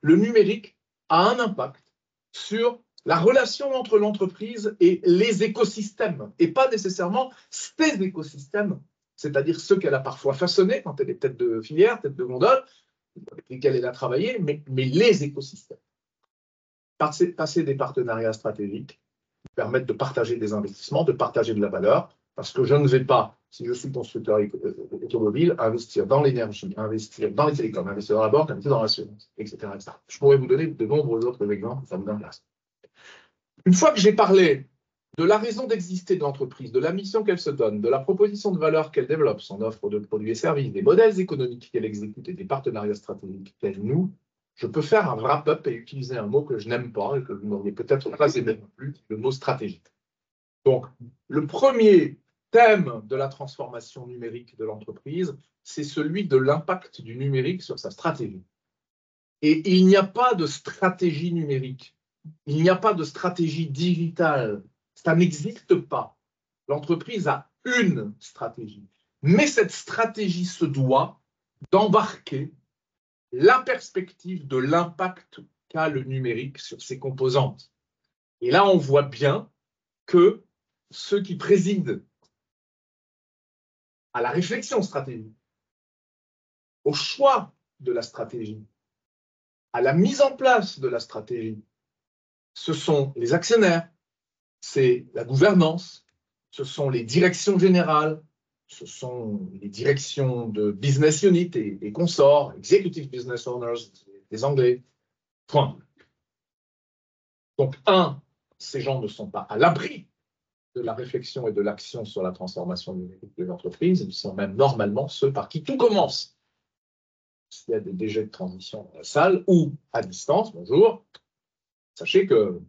B: le numérique a un impact sur la relation entre l'entreprise et les écosystèmes, et pas nécessairement ces écosystèmes, c'est-à-dire ceux qu'elle a parfois façonnés quand elle est tête de filière, tête de gondole, avec lesquels elle a travaillé, mais les écosystèmes. Passer des partenariats stratégiques qui permettent de partager des investissements, de partager de la valeur, parce que je ne vais pas, si je suis constructeur automobile, investir dans l'énergie, investir dans les télécoms, investir dans la banque, investir dans l'assurance, etc., etc. Je pourrais vous donner de nombreux autres exemples, ça vous intéresse. Une fois que j'ai parlé de la raison d'exister de l'entreprise, de la mission qu'elle se donne, de la proposition de valeur qu'elle développe, son offre de produits et services, des modèles économiques qu'elle exécute et des partenariats stratégiques qu'elle noue, je peux faire un wrap-up et utiliser un mot que je n'aime pas et que vous n'auriez peut-être pas aimé non plus, le mot stratégique. Donc, le premier thème de la transformation numérique de l'entreprise, c'est celui de l'impact du numérique sur sa stratégie. Et il n'y a pas de stratégie numérique. Il n'y a pas de stratégie digitale. Ça n'existe pas. L'entreprise a une stratégie. Mais cette stratégie se doit d'embarquer la perspective de l'impact qu'a le numérique sur ses composantes. Et là, on voit bien que ceux qui président à la réflexion stratégique, au choix de la stratégie, à la mise en place de la stratégie, ce sont les actionnaires, c'est la gouvernance, ce sont les directions générales, ce sont les directions de business unit et consorts, executive business owners, les Anglais. Point. Donc, ces gens ne sont pas à l'abri de la réflexion et de l'action sur la transformation numérique de l'entreprise, ils sont même normalement ceux par qui tout commence. S'il y a des DG de transition dans la salle ou à distance, bonjour, sachez que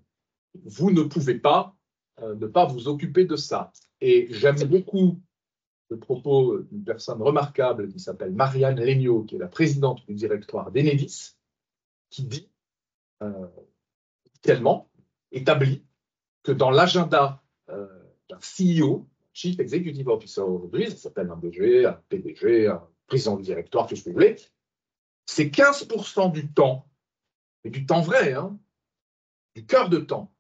B: vous ne pouvez pas ne pas vous occuper de ça. Et j'aime beaucoup le propos d'une personne remarquable qui s'appelle Marianne Legnaud, qui est la présidente du directoire d'Enedis, qui dit, tellement établi, que dans l'agenda d'un CEO, Chief Executive Officer aujourd'hui, ça s'appelle un DG, un PDG, un président du directoire, tout ce que vous voulez, c'est 15% du temps, et du temps vrai, hein, du cœur de temps,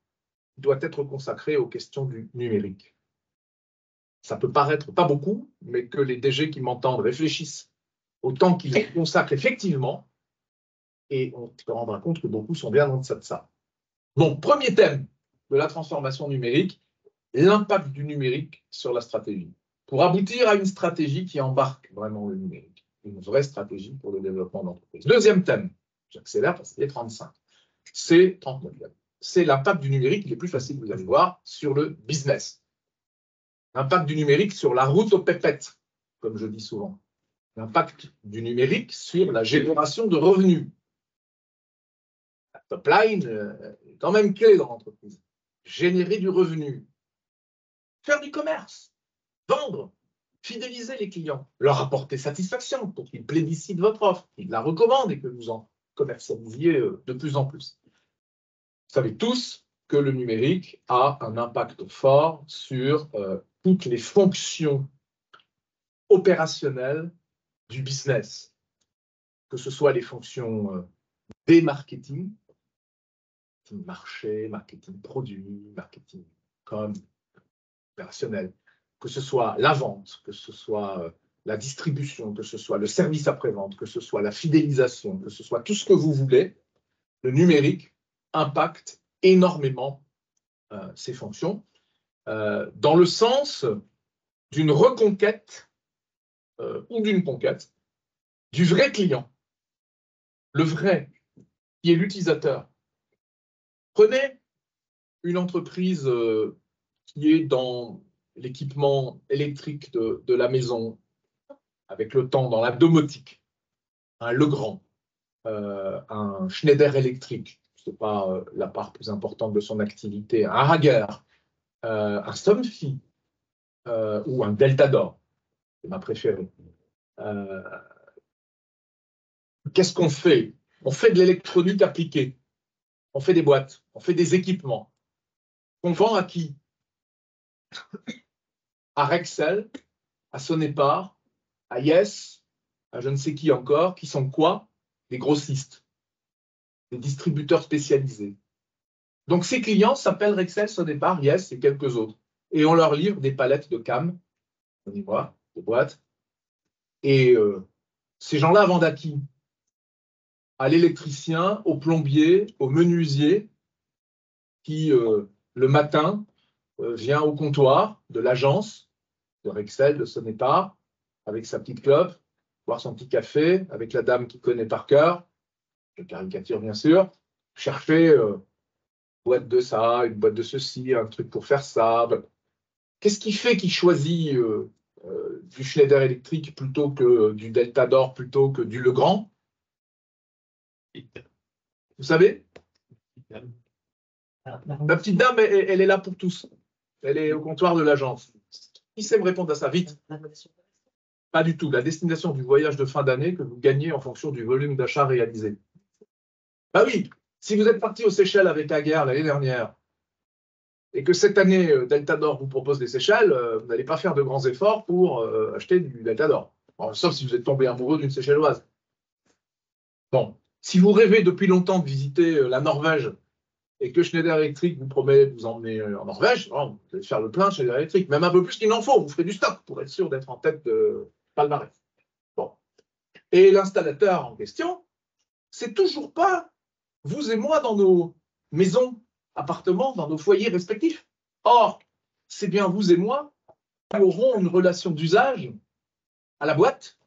B: qui doit être consacré aux questions du numérique. Ça peut paraître pas beaucoup, mais que les DG qui m'entendent réfléchissent au temps qu'ils consacrent effectivement, et on se rendra compte que beaucoup sont bien en deçà de ça. Bon, premier thème de la transformation numérique, l'impact du numérique sur la stratégie. Pour aboutir à une stratégie qui embarque vraiment le numérique, une vraie stratégie pour le développement d'entreprise. Deuxième thème, j'accélère parce qu'il est 35, c'est 39. C'est l'impact du numérique, il est plus facile, vous allez voir, sur le business. L'impact du numérique sur la route aux pépettes, comme je dis souvent. L'impact du numérique sur la génération de revenus. La top line est quand même clé dans l'entreprise. Générer du revenu, faire du commerce, vendre, fidéliser les clients, leur apporter satisfaction pour qu'ils plébiscitent votre offre, qu'ils la recommandent et que vous en commercialisiez de plus en plus. Vous savez tous que le numérique a un impact fort sur toutes les fonctions opérationnelles du business, que ce soit les fonctions des marketing, marché, marketing produit, marketing com, opérationnel, que ce soit la vente, que ce soit la distribution, que ce soit le service après-vente, que ce soit la fidélisation, que ce soit tout ce que vous voulez, le numérique impacte énormément ces fonctions dans le sens d'une reconquête ou d'une conquête du vrai client, le vrai, qui est l'utilisateur. Prenez une entreprise qui est dans l'équipement électrique de la maison, avec le temps dans la domotique, un Legrand, un Schneider Electric, ce n'est pas la part plus importante de son activité, un Hager, un Somfy ou un Deltador, c'est ma préférée. Qu'est-ce qu'on fait? On fait de l'électronique appliquée, on fait des boîtes, on fait des équipements. On vend à qui? À Rexel, à Sonepar, à Yes, à je ne sais qui encore, qui sont quoi? Des grossistes, des distributeurs spécialisés. Donc ces clients s'appellent Rexel, Sonepar, Yes et quelques autres. Et on leur livre des palettes de cam, on y voit, des boîtes. Et ces gens-là vendent à qui? À l'électricien, au plombier, au menuisier, qui le matin vient au comptoir de l'agence de Rexel, de Sonepar, avec sa petite clope, boire son petit café, avec la dame qui connaît par cœur, je caricature bien sûr, chercher une boîte de ça, une boîte de ceci, un truc pour faire ça. Qu'est-ce qui fait qu'il choisit du Schneider électrique plutôt que du Deltador, plutôt que du Legrand? Vous savez? La petite dame, elle est là pour tous. Elle est au comptoir de l'agence. Qui sait me répondre à ça vite? Pas du tout. La destination du voyage de fin d'année que vous gagnez en fonction du volume d'achat réalisé. Bah oui, si vous êtes parti aux Seychelles avec Hager l'année dernière, et que cette année, Delta Nord vous propose des Seychelles, vous n'allez pas faire de grands efforts pour acheter du Delta Nord. Bon, sauf si vous êtes tombé amoureux d'une Seychelloise. Bon, si vous rêvez depuis longtemps de visiter la Norvège et que Schneider Electric vous promet de vous emmener en Norvège, bon, vous allez faire le plein de Schneider Electric, même un peu plus qu'il n'en faut. Vous ferez du stock pour être sûr d'être en tête de palmarès. Bon. Et l'installateur en question, c'est toujours pas vous et moi dans nos maisons, appartements, dans nos foyers respectifs. Or, c'est bien vous et moi qui aurons une relation d'usage à la boîte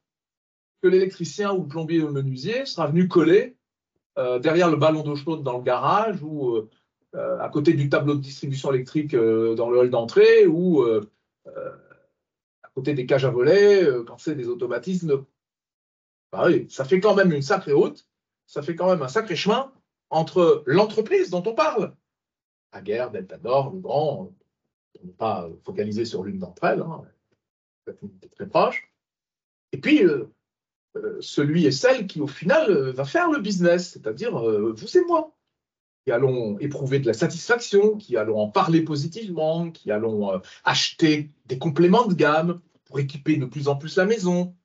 B: que l'électricien ou le plombier ou le menuisier sera venu coller derrière le ballon d'eau chaude dans le garage ou à côté du tableau de distribution électrique dans le hall d'entrée ou à côté des cages à volets quand c'est des automatismes. Bah oui, ça fait quand même une sacrée route, ça fait quand même un sacré chemin entre l'entreprise dont on parle, Aguerre, Delta Nord, Le Grand, on n'est pas focalisé sur l'une d'entre elles, hein, c'est très proche, et puis celui et celle qui, au final, va faire le business, c'est-à-dire vous et moi, qui allons éprouver de la satisfaction, qui allons en parler positivement, qui allons acheter des compléments de gamme pour équiper de plus en plus la maison,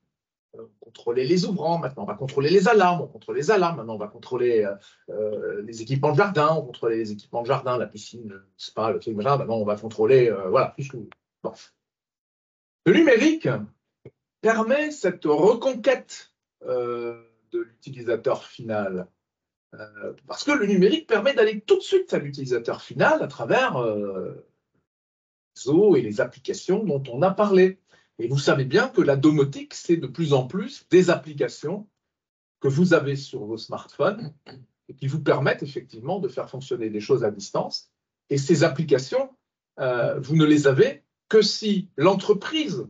B: contrôler les ouvrants, maintenant on va contrôler les alarmes, on contrôle les alarmes, maintenant on va contrôler les équipements de jardin, on contrôle les équipements de jardin, la piscine, le spa, le truc, maintenant on va contrôler, voilà, tout ce que vous... Bon. Le numérique permet cette reconquête de l'utilisateur final. Parce que le numérique permet d'aller tout de suite à l'utilisateur final à travers les réseaux et les applications dont on a parlé. Et vous savez bien que la domotique, c'est de plus en plus des applications que vous avez sur vos smartphones et qui vous permettent effectivement de faire fonctionner des choses à distance. Et ces applications, vous ne les avez que si l'entreprise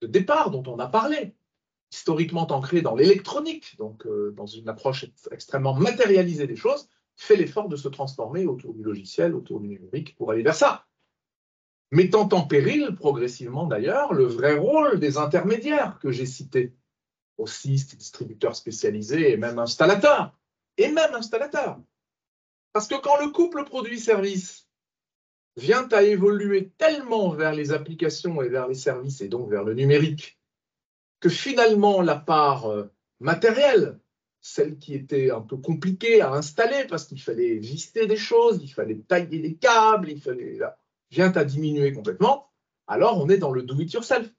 B: de départ dont on a parlé, historiquement ancrée dans l'électronique, donc dans une approche extrêmement matérialisée des choses, fait l'effort de se transformer autour du logiciel, autour du numérique, pour aller vers ça. Mettant en péril, progressivement d'ailleurs, le vrai rôle des intermédiaires que j'ai cités, grossistes, distributeurs spécialisés et même installateurs. Et même installateurs. Parce que quand le couple produit-service vient à évoluer tellement vers les applications et vers les services, et donc vers le numérique, que finalement la part matérielle, celle qui était un peu compliquée à installer parce qu'il fallait visser des choses, il fallait tailler des câbles, vient à diminuer complètement, alors on est dans le do-it-yourself.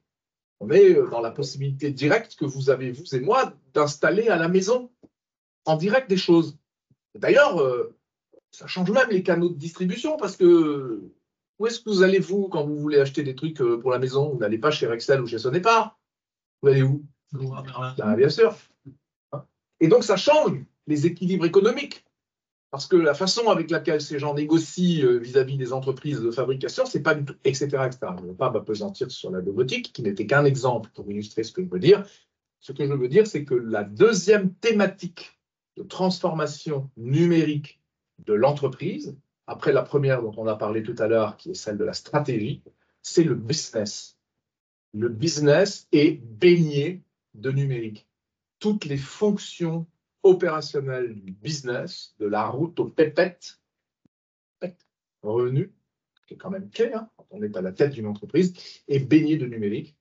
B: On est dans la possibilité directe que vous avez, vous et moi, d'installer à la maison, en direct des choses. D'ailleurs, ça change même les canaux de distribution parce que où est-ce que vous allez, vous, quand vous voulez acheter des trucs pour la maison? Vous n'allez pas chez Rexel ou chez Sonépar. Vous allez où? Bien sûr. Et donc, ça change les équilibres économiques. Parce que la façon avec laquelle ces gens négocient vis-à-vis des entreprises de fabrication, c'est pas du tout, etc., etc. Je ne veux pas m'appesantir sur la domotique, qui n'était qu'un exemple pour illustrer ce que je veux dire. Ce que je veux dire, c'est que la deuxième thématique de transformation numérique de l'entreprise, après la première dont on a parlé tout à l'heure, qui est celle de la stratégie, c'est le business. Le business est baigné de numérique. Toutes les fonctions opérationnelles du business, de la route au pépette, revenu, qui est quand même clé, hein, quand on est à la tête d'une entreprise, est baigné de numérique,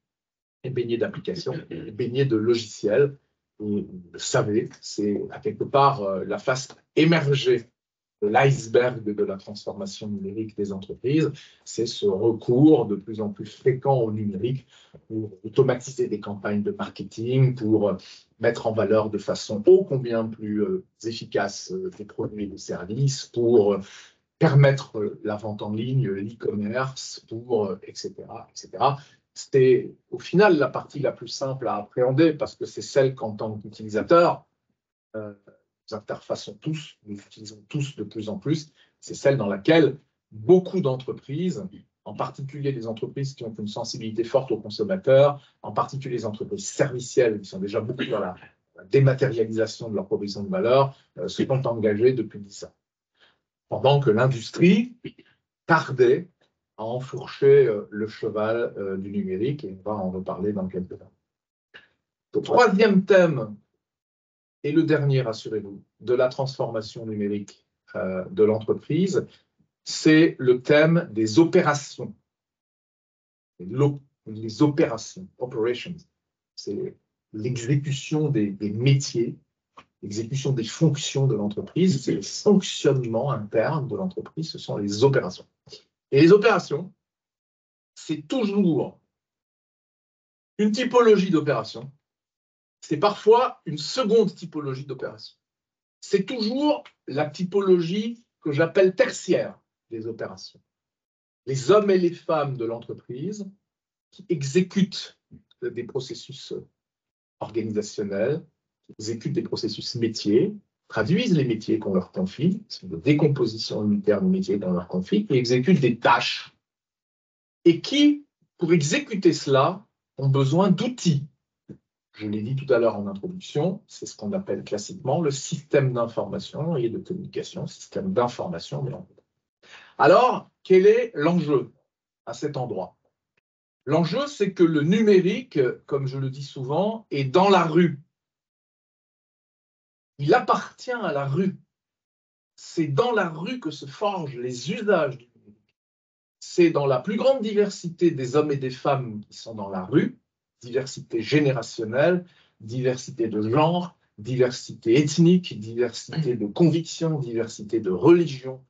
B: est baigné d'applications, est baigné de logiciels. Et vous le savez, c'est à quelque part la face émergée de l'iceberg de la transformation numérique des entreprises, c'est ce recours de plus en plus fréquent au numérique pour automatiser des campagnes de marketing, pour mettre en valeur de façon ô combien plus efficace des produits et des services, pour permettre la vente en ligne, l'e-commerce, pour etc., etc. C'était au final la partie la plus simple à appréhender parce que c'est celle qu'en tant qu'utilisateur, nous interfaçons tous, nous utilisons tous de plus en plus, c'est celle dans laquelle beaucoup d'entreprises, en particulier les entreprises qui ont une sensibilité forte aux consommateurs, en particulier les entreprises servicielles qui sont déjà beaucoup dans la dématérialisation de leur proposition de valeur, se sont engagées depuis 10 ans. Pendant que l'industrie tardait à enfourcher le cheval du numérique, et on va en reparler dans quelques temps. Le troisième thème, et le dernier, rassurez-vous, de la transformation numérique de l'entreprise, c'est le thème des opérations. Les opérations, operations, c'est l'exécution des métiers, l'exécution des fonctions de l'entreprise, c'est le fonctionnement interne de l'entreprise, ce sont les opérations. Et les opérations, c'est toujours une typologie d'opération, c'est parfois une seconde typologie d'opération. C'est toujours la typologie que j'appelle tertiaire des opérations. Les hommes et les femmes de l'entreprise qui exécutent des processus organisationnels, qui exécutent des processus métiers, traduisent les métiers qu'on leur confie, c'est de décomposition unitaire des métiers qu'on leur confie, et exécutent des tâches, et qui, pour exécuter cela, ont besoin d'outils. Je l'ai dit tout à l'heure en introduction, c'est ce qu'on appelle classiquement le système d'information et de communication, système d'information de l'entreprise. Alors, quel est l'enjeu à cet endroit? L'enjeu, c'est que le numérique, comme je le dis souvent, est dans la rue. Il appartient à la rue. C'est dans la rue que se forgent les usages du numérique. C'est dans la plus grande diversité des hommes et des femmes qui sont dans la rue, diversité générationnelle, diversité de genre, diversité ethnique, diversité de convictions, diversité de religion,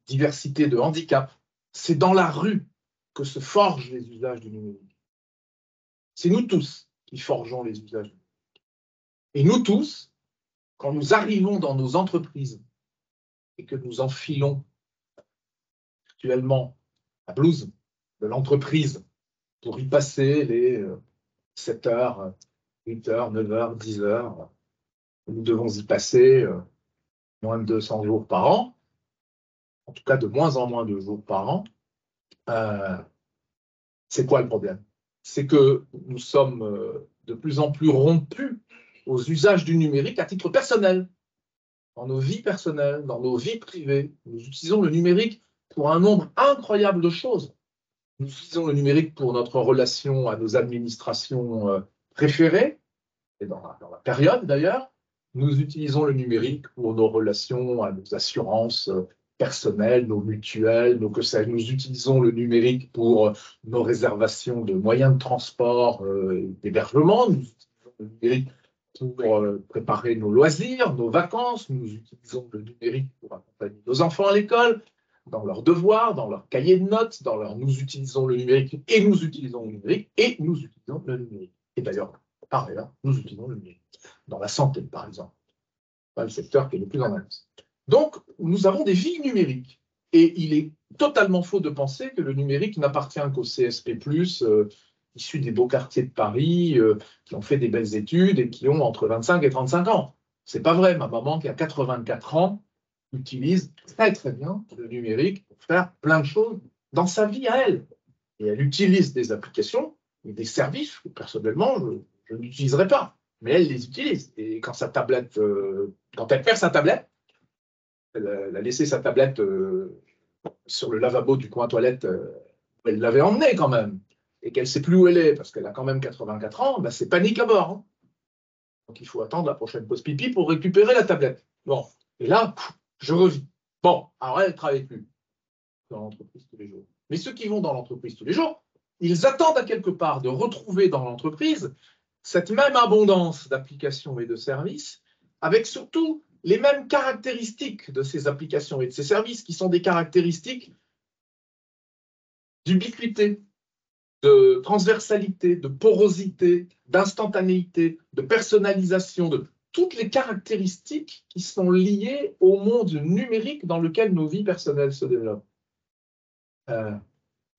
B: diversité de handicap. C'est dans la rue que se forgent les usages du numérique. C'est nous tous qui forgeons les usages du numérique. Et nous tous, quand nous arrivons dans nos entreprises et que nous enfilons actuellement la blouse de l'entreprise pour y passer les 7 heures, 8 heures, 9 heures, 10 heures, nous devons y passer moins de 200 jours par an, en tout cas de moins en moins de jours par an. C'est quoi le problème? C'est que nous sommes de plus en plus rompus aux usages du numérique à titre personnel, dans nos vies personnelles, dans nos vies privées. Nous utilisons le numérique pour un nombre incroyable de choses. Nous utilisons le numérique pour notre relation à nos administrations préférées, et dans la période d'ailleurs. Nous utilisons le numérique pour nos relations à nos assurances personnelles, nos mutuelles, nos que sais-je. Nous utilisons le numérique pour nos réservations de moyens de transport et d'hébergement. Nous utilisons le numérique pour préparer nos loisirs, nos vacances. Nous utilisons le numérique pour accompagner nos enfants à l'école, dans leurs devoirs, dans leurs cahiers de notes, nous utilisons le numérique et nous utilisons le numérique et nous utilisons le numérique. Et d'ailleurs, par ailleurs, nous utilisons le numérique. Dans la santé, par exemple. Pas le secteur qui est le plus en avance. Donc, nous avons des vies numériques. Et il est totalement faux de penser que le numérique n'appartient qu'aux CSP+, issus des beaux quartiers de Paris, qui ont fait des belles études et qui ont entre 25 et 35 ans. C'est pas vrai. Ma maman, qui a 84 ans, utilise très très bien le numérique pour faire plein de choses dans sa vie à elle. Et elle utilise des applications et des services que personnellement, je n'utiliserai pas. Mais elle les utilise. Et quand sa tablette, quand elle perd sa tablette, elle a laissé sa tablette sur le lavabo du coin toilette, elle l'avait emmenée quand même, et qu'elle ne sait plus où elle est, parce qu'elle a quand même 84 ans, ben c'est panique à bord. Hein. Donc il faut attendre la prochaine pause pipi pour récupérer la tablette. Bon, et là, je revis. Bon, alors elle ne travaille plus dans l'entreprise tous les jours. Mais ceux qui vont dans l'entreprise tous les jours, ils attendent à quelque part de retrouver dans l'entreprise cette même abondance d'applications et de services, avec surtout les mêmes caractéristiques de ces applications et de ces services, qui sont des caractéristiques d'ubiquité, de transversalité, de porosité, d'instantanéité, de personnalisation, de toutes les caractéristiques qui sont liées au monde numérique dans lequel nos vies personnelles se développent.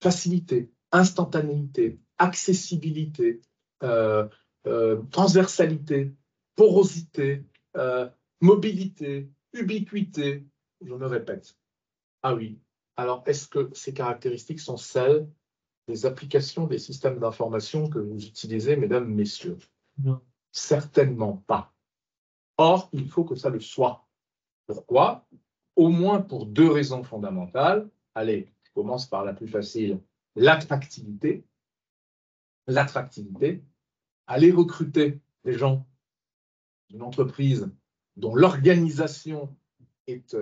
B: Facilité, instantanéité, accessibilité, transversalité, porosité, mobilité, ubiquité, je me répète. Ah oui, alors est-ce que ces caractéristiques sont celles des applications des systèmes d'information que vous utilisez, mesdames, messieurs? Non. Certainement pas. Or, il faut que ça le soit. Pourquoi? Au moins pour 2 raisons fondamentales. Allez, je commence par la plus facile, l'attractivité. L'attractivité. Aller recruter des gens d'une entreprise dont l'organisation est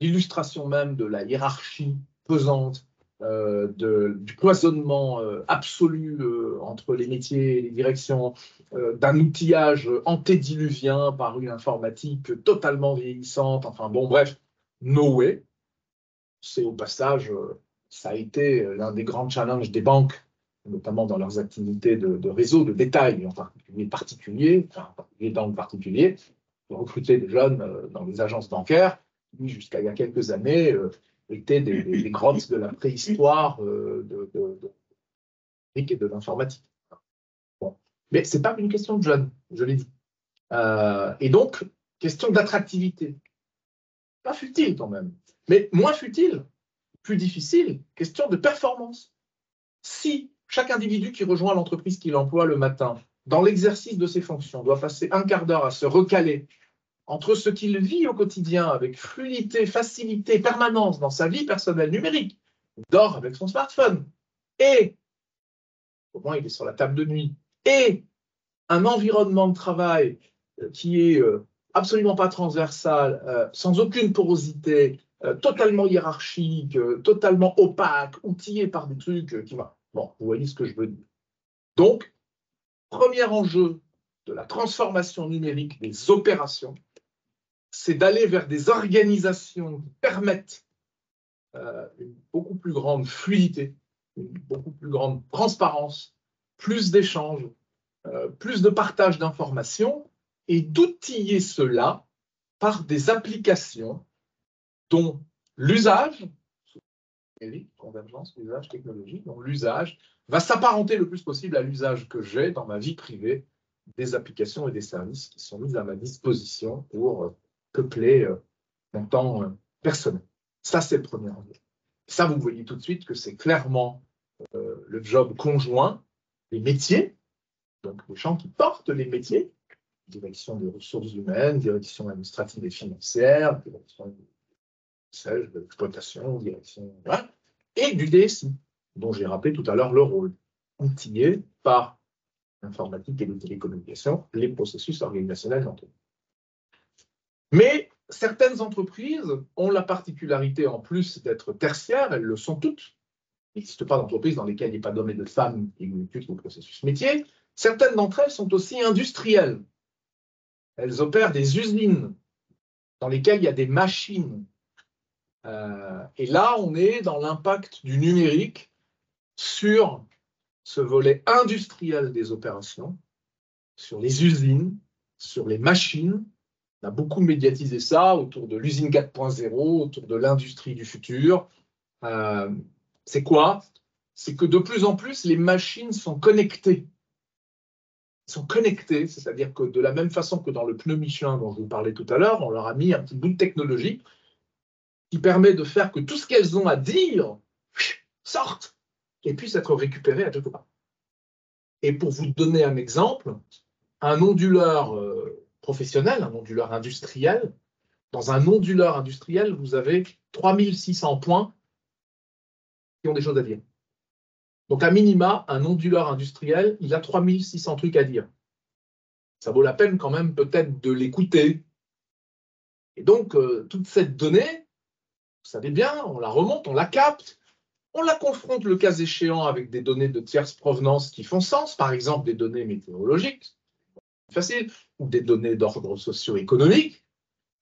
B: l'illustration même de la hiérarchie pesante, du cloisonnement absolu entre les métiers et les directions, d'un outillage antédiluvien par une informatique totalement vieillissante, enfin bon, bref, no way. C'est au passage, ça a été l'un des grands challenges des banques, notamment dans leurs activités de réseau, de détail, en particulier, dans le particulier, de recruter des jeunes dans les agences bancaires, qui, jusqu'à il y a quelques années, étaient des grottes de la préhistoire et de l'informatique. Bon. Mais ce n'est pas une question de jeunes, je l'ai dit. Et donc, question d'attractivité. Pas futile quand même, mais moins futile, plus difficile, question de performance. Si chaque individu qui rejoint l'entreprise qu'il emploie le matin, dans l'exercice de ses fonctions, doit passer un quart d'heure à se recaler entre ce qu'il vit au quotidien avec fluidité, facilité, permanence dans sa vie personnelle numérique, il dort avec son smartphone, et au moins il est sur la table de nuit, et un environnement de travail qui est absolument pas transversal, sans aucune porosité, totalement hiérarchique, totalement opaque, outillé par des trucs qui vont. Bon, vous voyez ce que je veux dire. Donc, premier enjeu de la transformation numérique des opérations, c'est d'aller vers des organisations qui permettent une beaucoup plus grande fluidité, une beaucoup plus grande transparence, plus d'échanges, plus de partage d'informations, et d'outiller cela par des applications dont l'usage, convergence, l'usage technologique, dont l'usage va s'apparenter le plus possible à l'usage que j'ai dans ma vie privée des applications et des services qui sont mis à ma disposition pour peupler mon temps personnel. Ça, c'est le premier enjeu. Ça, vous voyez tout de suite que c'est clairement le job conjoint des métiers, donc les gens qui portent les métiers, direction des ressources humaines, direction administrative et financière, direction de l'exploitation, direction, voilà, et du DSI, dont j'ai rappelé tout à l'heure le rôle, outillé par l'informatique et les télécommunications, les processus organisationnels d'entreprise. Mais certaines entreprises ont la particularité, en plus d'être tertiaires, elles le sont toutes. Il n'existe pas d'entreprise dans lesquelles il n'y ait pas d'hommes et de femmes qui exécutent le processus métier. Certaines d'entre elles sont aussi industrielles. Elles opèrent des usines dans lesquelles il y a des machines. Et là, on est dans l'impact du numérique sur ce volet industriel des opérations, sur les usines, sur les machines. On a beaucoup médiatisé ça autour de l'usine 4.0, autour de l'industrie du futur. C'est quoi? C'est que de plus en plus, les machines sont connectées. Elles sont connectées, c'est-à-dire que de la même façon que dans le pneu Michelin dont je vous parlais tout à l'heure, on leur a mis un petit bout de technologie qui permet de faire que tout ce qu'elles ont à dire sorte et puisse être récupéré à quelque part. Et pour vous donner un exemple, un onduleur professionnel, un onduleur industriel, dans un onduleur industriel, vous avez 3600 points qui ont des choses à dire. Donc, à minima, un onduleur industriel, il a 3600 trucs à dire. Ça vaut la peine quand même peut-être de l'écouter. Et donc, toute cette donnée, vous savez bien, on la remonte, on la capte, on la confronte le cas échéant avec des données de tierce provenance qui font sens, par exemple des données météorologiques, facile, ou des données d'ordre socio-économique,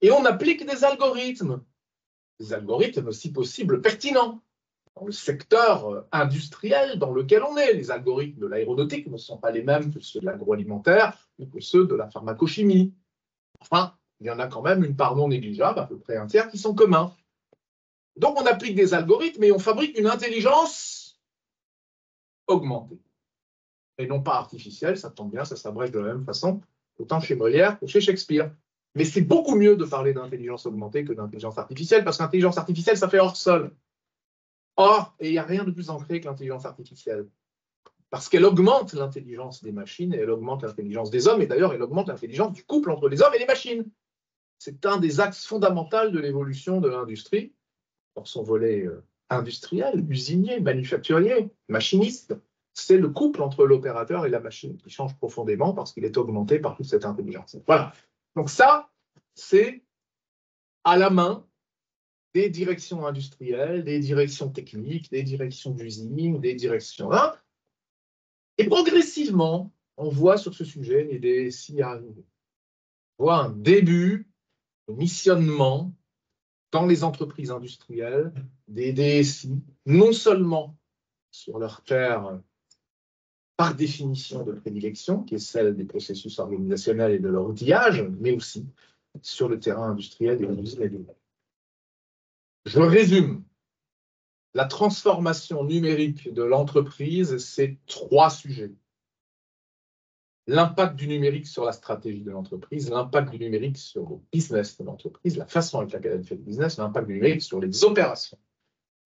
B: et on applique des algorithmes si possible pertinents dans le secteur industriel dans lequel on est. Les algorithmes de l'aéronautique ne sont pas les mêmes que ceux de l'agroalimentaire ou que ceux de la pharmacochimie. Enfin, il y en a quand même une part non négligeable, à peu près un tiers, qui sont communs. Donc, on applique des algorithmes et on fabrique une intelligence augmentée. Et non pas artificielle, ça tombe bien, ça s'abrège de la même façon, autant chez Molière que chez Shakespeare. Mais c'est beaucoup mieux de parler d'intelligence augmentée que d'intelligence artificielle, parce qu'intelligence artificielle, ça fait hors sol. Or, et il n'y a rien de plus ancré que l'intelligence artificielle. Parce qu'elle augmente l'intelligence des machines, et elle augmente l'intelligence des hommes, et d'ailleurs, elle augmente l'intelligence du couple entre les hommes et les machines. C'est un des axes fondamentaux de l'évolution de l'industrie, dans son volet industriel, usinier, manufacturier, machiniste. C'est le couple entre l'opérateur et la machine qui change profondément parce qu'il est augmenté par toute cette intelligence. Voilà. Donc ça, c'est à la main des directions industrielles, des directions techniques, des directions d'usine, des directions... Hein, et progressivement, on voit sur ce sujet les DSI arriver. On voit un début de missionnement dans les entreprises industrielles des DSI, non seulement sur leur terre par définition de prédilection, qui est celle des processus organisationnels et de leur outillage, mais aussi sur le terrain industriel et industriel. Je résume. La transformation numérique de l'entreprise, c'est 3 sujets. L'impact du numérique sur la stratégie de l'entreprise, l'impact du numérique sur le business de l'entreprise, la façon avec laquelle elle fait le business, l'impact du numérique sur les opérations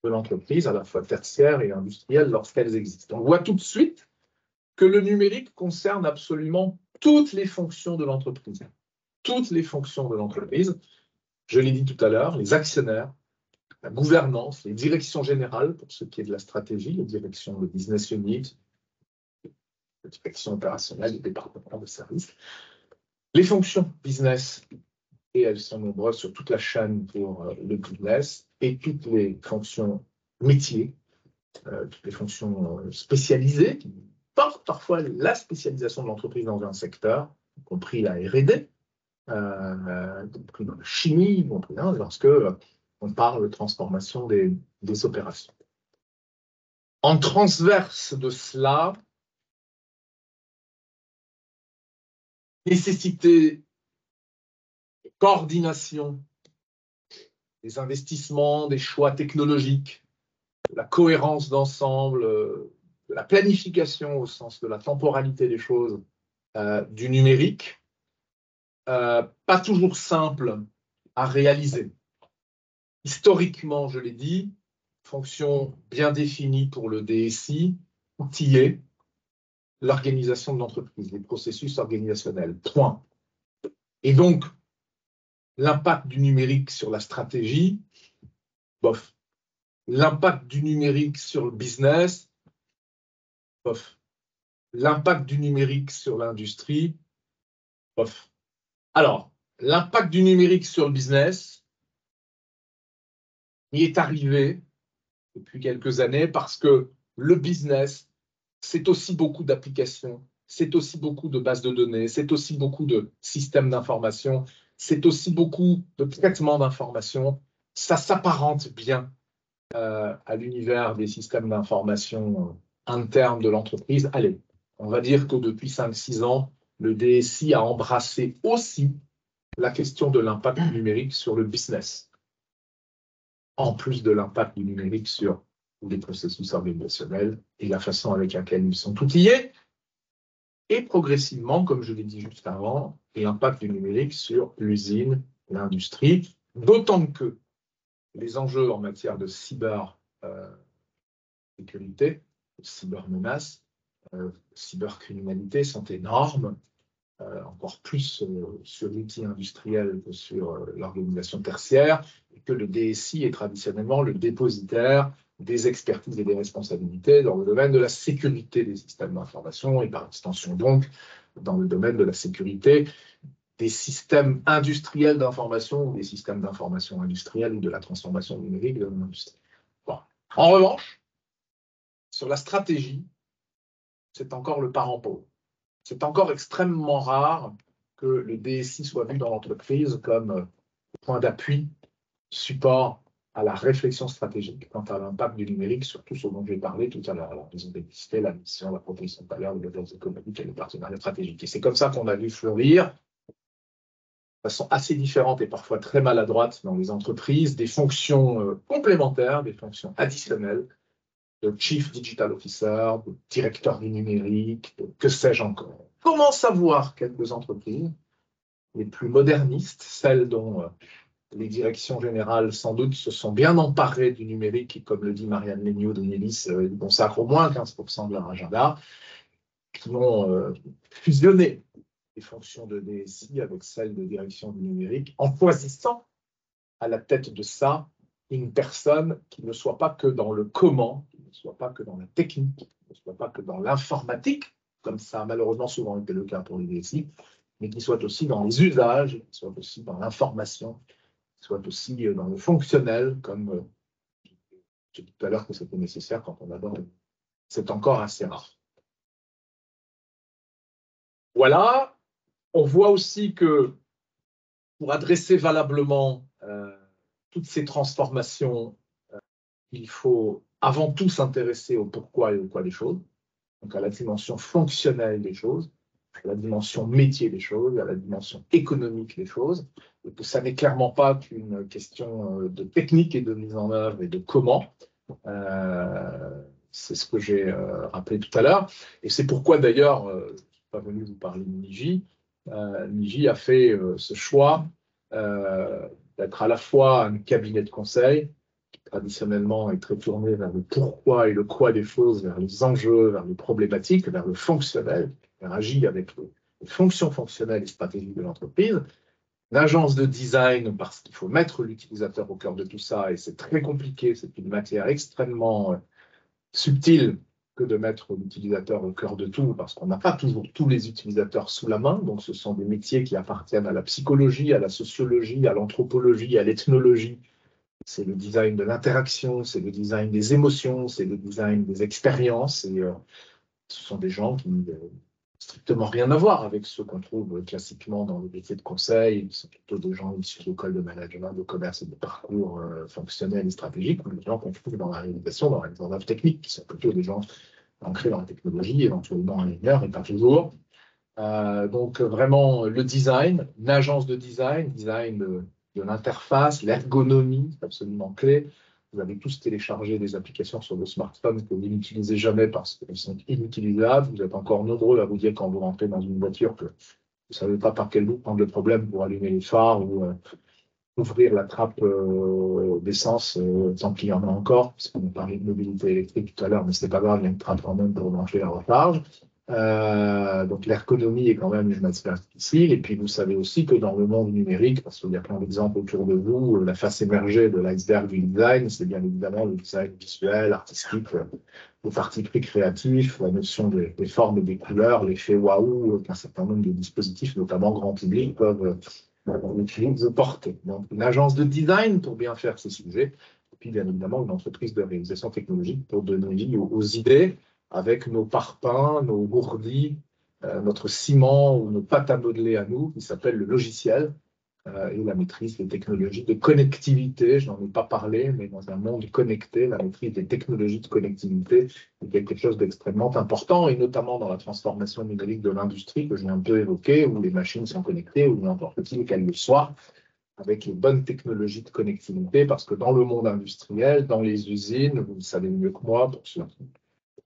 B: de l'entreprise, à la fois tertiaires et industrielles, lorsqu'elles existent. On voit tout de suite que le numérique concerne absolument toutes les fonctions de l'entreprise. Toutes les fonctions de l'entreprise, je l'ai dit tout à l'heure, les actionnaires, la gouvernance, les directions générales, pour ce qui est de la stratégie, les directions de business unit, les directions opérationnelles, les départements de services, les fonctions business, et elles sont nombreuses sur toute la chaîne pour le business, et toutes les fonctions métiers, toutes les fonctions spécialisées, qui portent parfois la spécialisation de l'entreprise dans un secteur, y compris la R&D, y compris dans la chimie, y compris lorsque on parle de transformation des opérations. En transverse de cela, nécessité de coordination des investissements, des choix technologiques, de la cohérence d'ensemble, de la planification au sens de la temporalité des choses, du numérique, pas toujours simple à réaliser. Historiquement, je l'ai dit, fonction bien définie pour le DSI, outiller l'organisation de l'entreprise, les processus organisationnels, point. Et donc, l'impact du numérique sur la stratégie, bof. L'impact du numérique sur le business, bof. L'impact du numérique sur l'industrie, bof. Alors, l'impact du numérique sur le business y est arrivé depuis quelques années parce que le business, c'est aussi beaucoup d'applications, c'est aussi beaucoup de bases de données, c'est aussi beaucoup de systèmes d'information, c'est aussi beaucoup de traitements d'information. Ça s'apparente bien à l'univers des systèmes d'information internes de l'entreprise. Allez, on va dire que depuis 5-6 ans, le DSI a embrassé aussi la question de l'impact numérique sur le business, en plus de l'impact du numérique sur les processus organisationnels et la façon avec laquelle ils sont outillés, et progressivement, comme je l'ai dit juste avant, l'impact du numérique sur l'usine, l'industrie, d'autant que les enjeux en matière de cybersécurité, cybermenaces, cybercriminalité sont énormes, encore plus sur l'outil industriel que sur l'organisation tertiaire, et que le DSI est traditionnellement le dépositaire des expertises et des responsabilités dans le domaine de la sécurité des systèmes d'information et par extension donc dans le domaine de la sécurité des systèmes industriels d'information ou des systèmes d'information industrielle ou de la transformation numérique de l'industrie. Bon. En revanche, sur la stratégie, c'est encore le parent pauvre. C'est encore extrêmement rare que le DSI soit vu dans l'entreprise comme point d'appui, support à la réflexion stratégique quant à l'impact du numérique sur tout ce dont j'ai parlé tout à l'heure, la raison d'exister, la mission, la proposition de valeur, le développement économique et le partenariat stratégique. Et c'est comme ça qu'on a vu fleurir, de façon assez différente et parfois très maladroite dans les entreprises, des fonctions complémentaires, des fonctions additionnelles, de Chief Digital Officer, de directeur du numérique, de que sais-je encore. Comment savoir quelques entreprises, les plus modernistes, celles dont les directions générales, sans doute, se sont bien emparées du numérique, et comme le dit Marianne Legnaud de Nélis, ils consacrent au moins 15% de leur agenda, qui ont fusionné les fonctions de DSI avec celles de direction du numérique, en choisissant à la tête de ça une personne qui ne soit pas que dans le comment, qui ne soit pas que dans la technique, qui ne soit pas que dans l'informatique, comme ça a malheureusement souvent été le cas pour les DSI, mais qui soit aussi dans les usages, qui soit aussi dans l'information, soit aussi dans le fonctionnel, comme j'ai dit tout à l'heure que c'était nécessaire quand on aborde. C'est encore assez rare. Voilà, on voit aussi que pour adresser valablement toutes ces transformations, il faut avant tout s'intéresser au pourquoi et au quoi des choses, donc à la dimension fonctionnelle des choses, à la dimension métier des choses, à la dimension économique des choses, et que ça n'est clairement pas qu'une question de technique et de mise en œuvre et de comment. C'est ce que j'ai rappelé tout à l'heure. Et c'est pourquoi d'ailleurs, je ne suis pas venu vous parler de Niji. Niji a fait ce choix d'être à la fois un cabinet de conseil, qui traditionnellement est très tourné vers le pourquoi et le quoi des choses, vers les enjeux, vers les problématiques, vers le fonctionnel, qui agit avec les fonctions fonctionnelles et stratégiques de l'entreprise. L'agence de design, parce qu'il faut mettre l'utilisateur au cœur de tout ça, et c'est très compliqué, c'est une matière extrêmement subtile que de mettre l'utilisateur au cœur de tout, parce qu'on n'a pas toujours tous les utilisateurs sous la main, donc ce sont des métiers qui appartiennent à la psychologie, à la sociologie, à l'anthropologie, à l'ethnologie. C'est le design de l'interaction, c'est le design des émotions, c'est le design des expériences, et ce sont des gens qui strictement rien à voir avec ceux qu'on trouve classiquement dans le métier de conseil. Ils sont plutôt des gens issus d'écoles de management, de commerce et de parcours fonctionnels et stratégiques, ou des gens qu'on trouve dans la réalisation, dans la mise en œuvre technique, qui sont plutôt des gens ancrés dans la technologie, éventuellement ingénieurs, et pas toujours. Donc vraiment le design, une agence de design, de l'interface, l'ergonomie, c'est absolument clé. Vous avez tous téléchargé des applications sur vos smartphones que vous n'utilisez jamais parce qu'elles sont inutilisables. Vous êtes encore nombreux à vous dire quand vous rentrez dans une voiture que vous ne savez pas par quel bout prendre le problème pour allumer les phares ou ouvrir la trappe d'essence tant qu'il y en a encore, parce qu'on parlait de mobilité électrique tout à l'heure, mais c'est pas grave, il y a une trappe quand même pour brancher la recharge. Donc l'ergonomie est quand même une matière difficile. Et puis vous savez aussi que dans le monde numérique, parce qu'il y a plein d'exemples autour de vous, la face émergée de l'iceberg du design, c'est bien évidemment le design visuel, artistique, le parti pris créatif, la notion des formes et des couleurs, l'effet waouh qu'un certain nombre de dispositifs, notamment grand public, peuvent porter. Donc une agence de design pour bien faire ces sujets, et puis bien évidemment une entreprise de réalisation technologique pour donner vie aux idées, avec nos parpaings, nos gourdis, notre ciment ou nos pâtes à modeler à nous, qui s'appelle le logiciel, et la maîtrise des technologies de connectivité. Je n'en ai pas parlé, mais dans un monde connecté, la maîtrise des technologies de connectivité est quelque chose d'extrêmement important, et notamment dans la transformation numérique de l'industrie que j'ai un peu évoquée, où les machines sont connectées, ou n'importe qui qu'elles le soient, avec les bonnes technologies de connectivité, parce que dans le monde industriel, dans les usines, vous le savez mieux que moi, pour ceux qui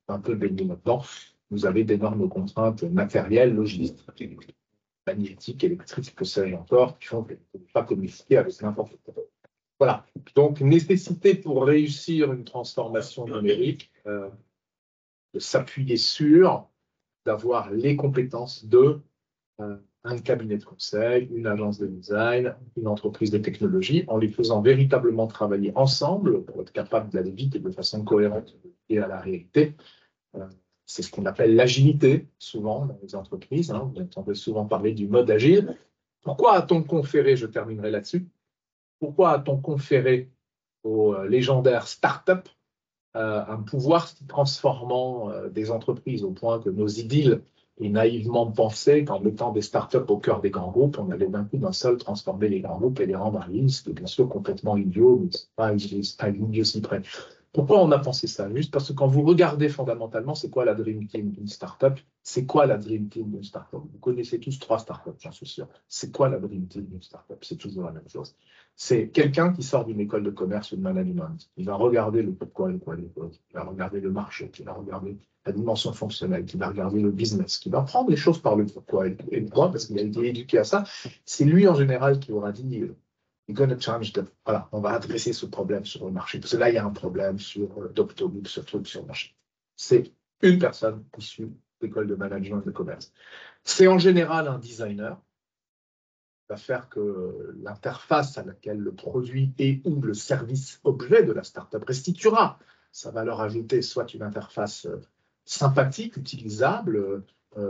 B: un peu baigné là-dedans, vous avez d'énormes contraintes matérielles, logistiques, magnétiques, électriques, que sais-je encore, qui font que vous ne pouvez pas communiquer avec n'importe quoi. Voilà. Donc, nécessité pour réussir une transformation numérique, de s'appuyer sur, d'avoir les compétences de un cabinet de conseil, une agence de design, une entreprise de technologie, en les faisant véritablement travailler ensemble pour être capable d'aller vite et de façon cohérente et à la réalité. C'est ce qu'on appelle l'agilité, souvent dans les entreprises. Vous entendez souvent parler du mode agile. Pourquoi a-t-on conféré, je terminerai là-dessus, pourquoi a-t-on conféré aux légendaires startups un pouvoir transformant des entreprises au point que nos idylles et naïvement pensé qu'en mettant des startups au cœur des grands groupes, on allait d'un coup d'un seul transformer les grands groupes et les rendre agile, c'était bien sûr complètement idiot, mais ce n'est pas une idiotie près. Pourquoi on a pensé ça? Juste parce que quand vous regardez fondamentalement, c'est quoi la Dream Team d'une startup? C'est quoi la Dream Team d'une startup? Vous connaissez tous 3 startups, j'en suis sûr. C'est quoi la Dream Team d'une startup? C'est toujours la même chose. C'est quelqu'un qui sort d'une école de commerce ou de management. Il va regarder le pourquoi et le quoi des choses. Il va regarder le marché, il va regarder la dimension fonctionnelle, il va regarder le business, qui va prendre les choses par le pourquoi et le quoi, parce qu'il a été éduqué à ça. C'est lui en général qui aura dit voilà, on va adresser ce problème sur le marché. Parce que là, il y a un problème sur Doctolib, ce truc sur le marché. C'est une personne issue d'école de management de commerce. C'est en général un designer qui va faire que l'interface à laquelle le produit et ou le service objet de la startup restituera sa valeur ajoutée, soit une interface sympathique, utilisable,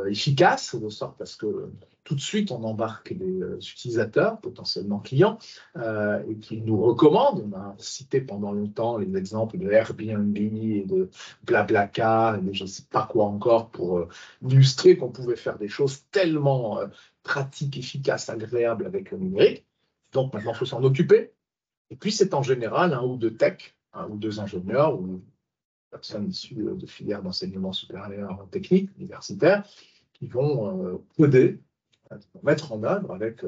B: efficace, de sorte à ce que tout de suite on embarque des utilisateurs, potentiellement clients, et qu'ils nous recommandent. On a cité pendant longtemps les exemples de Airbnb et de Blablacar, et je ne sais pas quoi encore, pour illustrer qu'on pouvait faire des choses tellement pratiques, efficaces, agréables avec le numérique. Donc maintenant, il faut s'en occuper. Et puis c'est en général un ou deux tech, un ou deux ingénieurs, ou personnes issues de filières d'enseignement supérieur technique, universitaire, qui vont coder, qui vont mettre en œuvre avec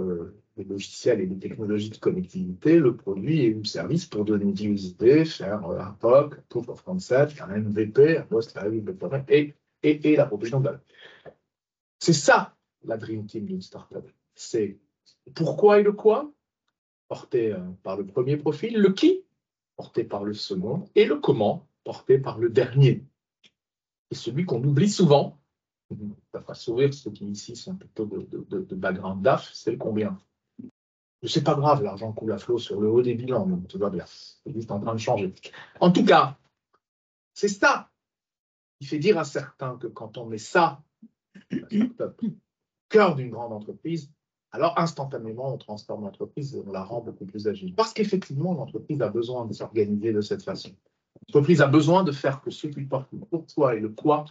B: les logiciels et les technologies de connectivité le produit et le service pour donner une visibilité, faire un POC, Proof of Concept, un MVP, un post-release et la proposition de valeur. C'est ça la Dream Team d'une startup. C'est pourquoi et le quoi, porté par le premier profil, le qui, porté par le second, et le comment, porté par le dernier. Et celui qu'on oublie souvent, ça fera sourire ceux qui ici sont plutôt de background DAF, c'est le combien. C'est pas grave, l'argent coule à flot sur le haut des bilans, donc tout va bien. C'est juste en train de changer. En tout cas, c'est ça qui fait dire à certains que quand on met ça, au cœur d'une grande entreprise, alors instantanément, on transforme l'entreprise et on la rend beaucoup plus agile. Parce qu'effectivement, l'entreprise a besoin de s'organiser de cette façon. L'entreprise a besoin de faire que ceux qui portent le pourquoi et le quoi,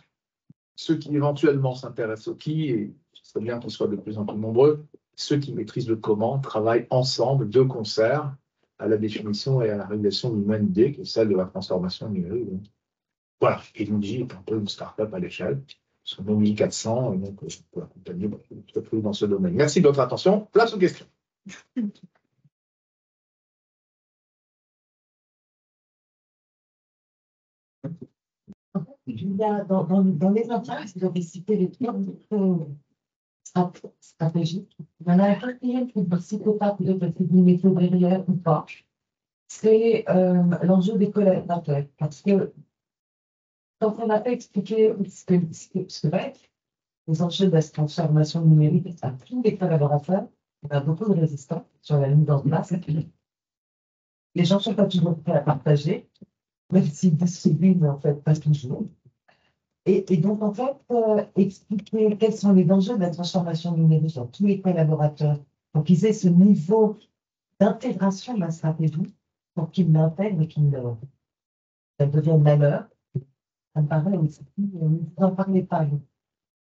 B: ceux qui éventuellement s'intéressent au qui, et ce serait bien qu'ils soient de plus en plus nombreux, ceux qui maîtrisent le comment, travaillent ensemble, de concert, à la définition et à la réalisation d'une même idée, qui est celle de la transformation numérique. Voilà, et Luigi est un peu une start-up à l'échelle. Nous sommes 1400, et donc on peut accompagner l'entreprise dans ce domaine. Merci de votre attention. Place aux questions.
C: Dans les entreprises, vous avez cité les trois stratégiques. Il y en a un quatrième qui ne cite pas, peut-être parce que vous mettez derrière ou pas. C'est l'enjeu des collaborateurs. Parce que quand on n'a pas expliqué ce que va être les enjeux de la transformation numérique à tous les collaborateurs, on a beaucoup de résistants sur la mise en place. Les gens ne sont pas toujours prêts à partager, même s'ils distribuent, mais en fait, pas toujours. Et donc, en fait, expliquer quels sont les enjeux de la transformation numérique sur tous les collaborateurs, pour qu'ils aient ce niveau d'intégration de la stratégie, pour qu'ils l'intègrent et qu'ils deviennent valeur. Ça me paraît aussi, vous n'en parlez pas.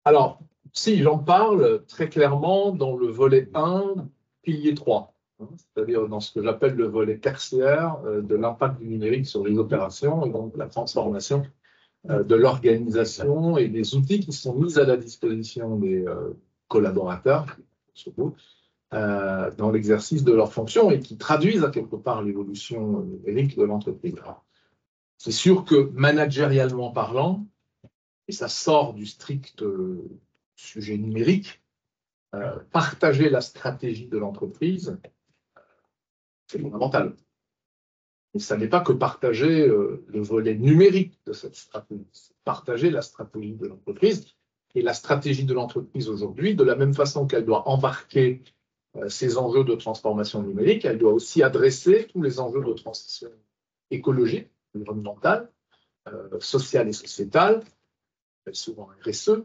B: Alors, si j'en parle très clairement dans le volet 1, pilier 3, c'est-à-dire dans ce que j'appelle le volet tertiaire de l'impact du numérique sur les opérations et donc la transformation de l'organisation et des outils qui sont mis à la disposition des collaborateurs, surtout, dans l'exercice de leurs fonctions et qui traduisent à quelque part l'évolution numérique de l'entreprise. C'est sûr que managérialement parlant, et ça sort du strict sujet numérique, partager la stratégie de l'entreprise, c'est fondamental. Et ça n'est pas que partager le volet numérique de cette stratégie, c'est partager la stratégie de l'entreprise. Et la stratégie de l'entreprise aujourd'hui, de la même façon qu'elle doit embarquer ces enjeux de transformation numérique, elle doit aussi adresser tous les enjeux de transition écologique, environnementale, sociale et sociétale, souvent RSE,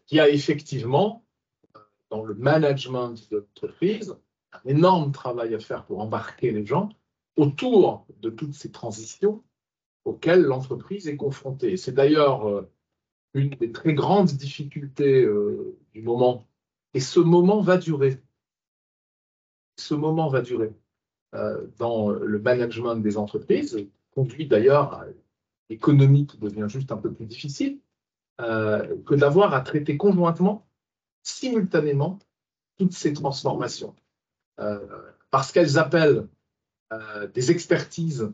B: qui a effectivement, dans le management de l'entreprise, un énorme travail à faire pour embarquer les gens autour de toutes ces transitions auxquelles l'entreprise est confrontée. C'est d'ailleurs une des très grandes difficultés du moment. Et ce moment va durer. Ce moment va durer dans le management des entreprises, conduit d'ailleurs à l'économie qui devient juste un peu plus difficile, que d'avoir à traiter conjointement, simultanément, toutes ces transformations. Parce qu'elles appellent des expertises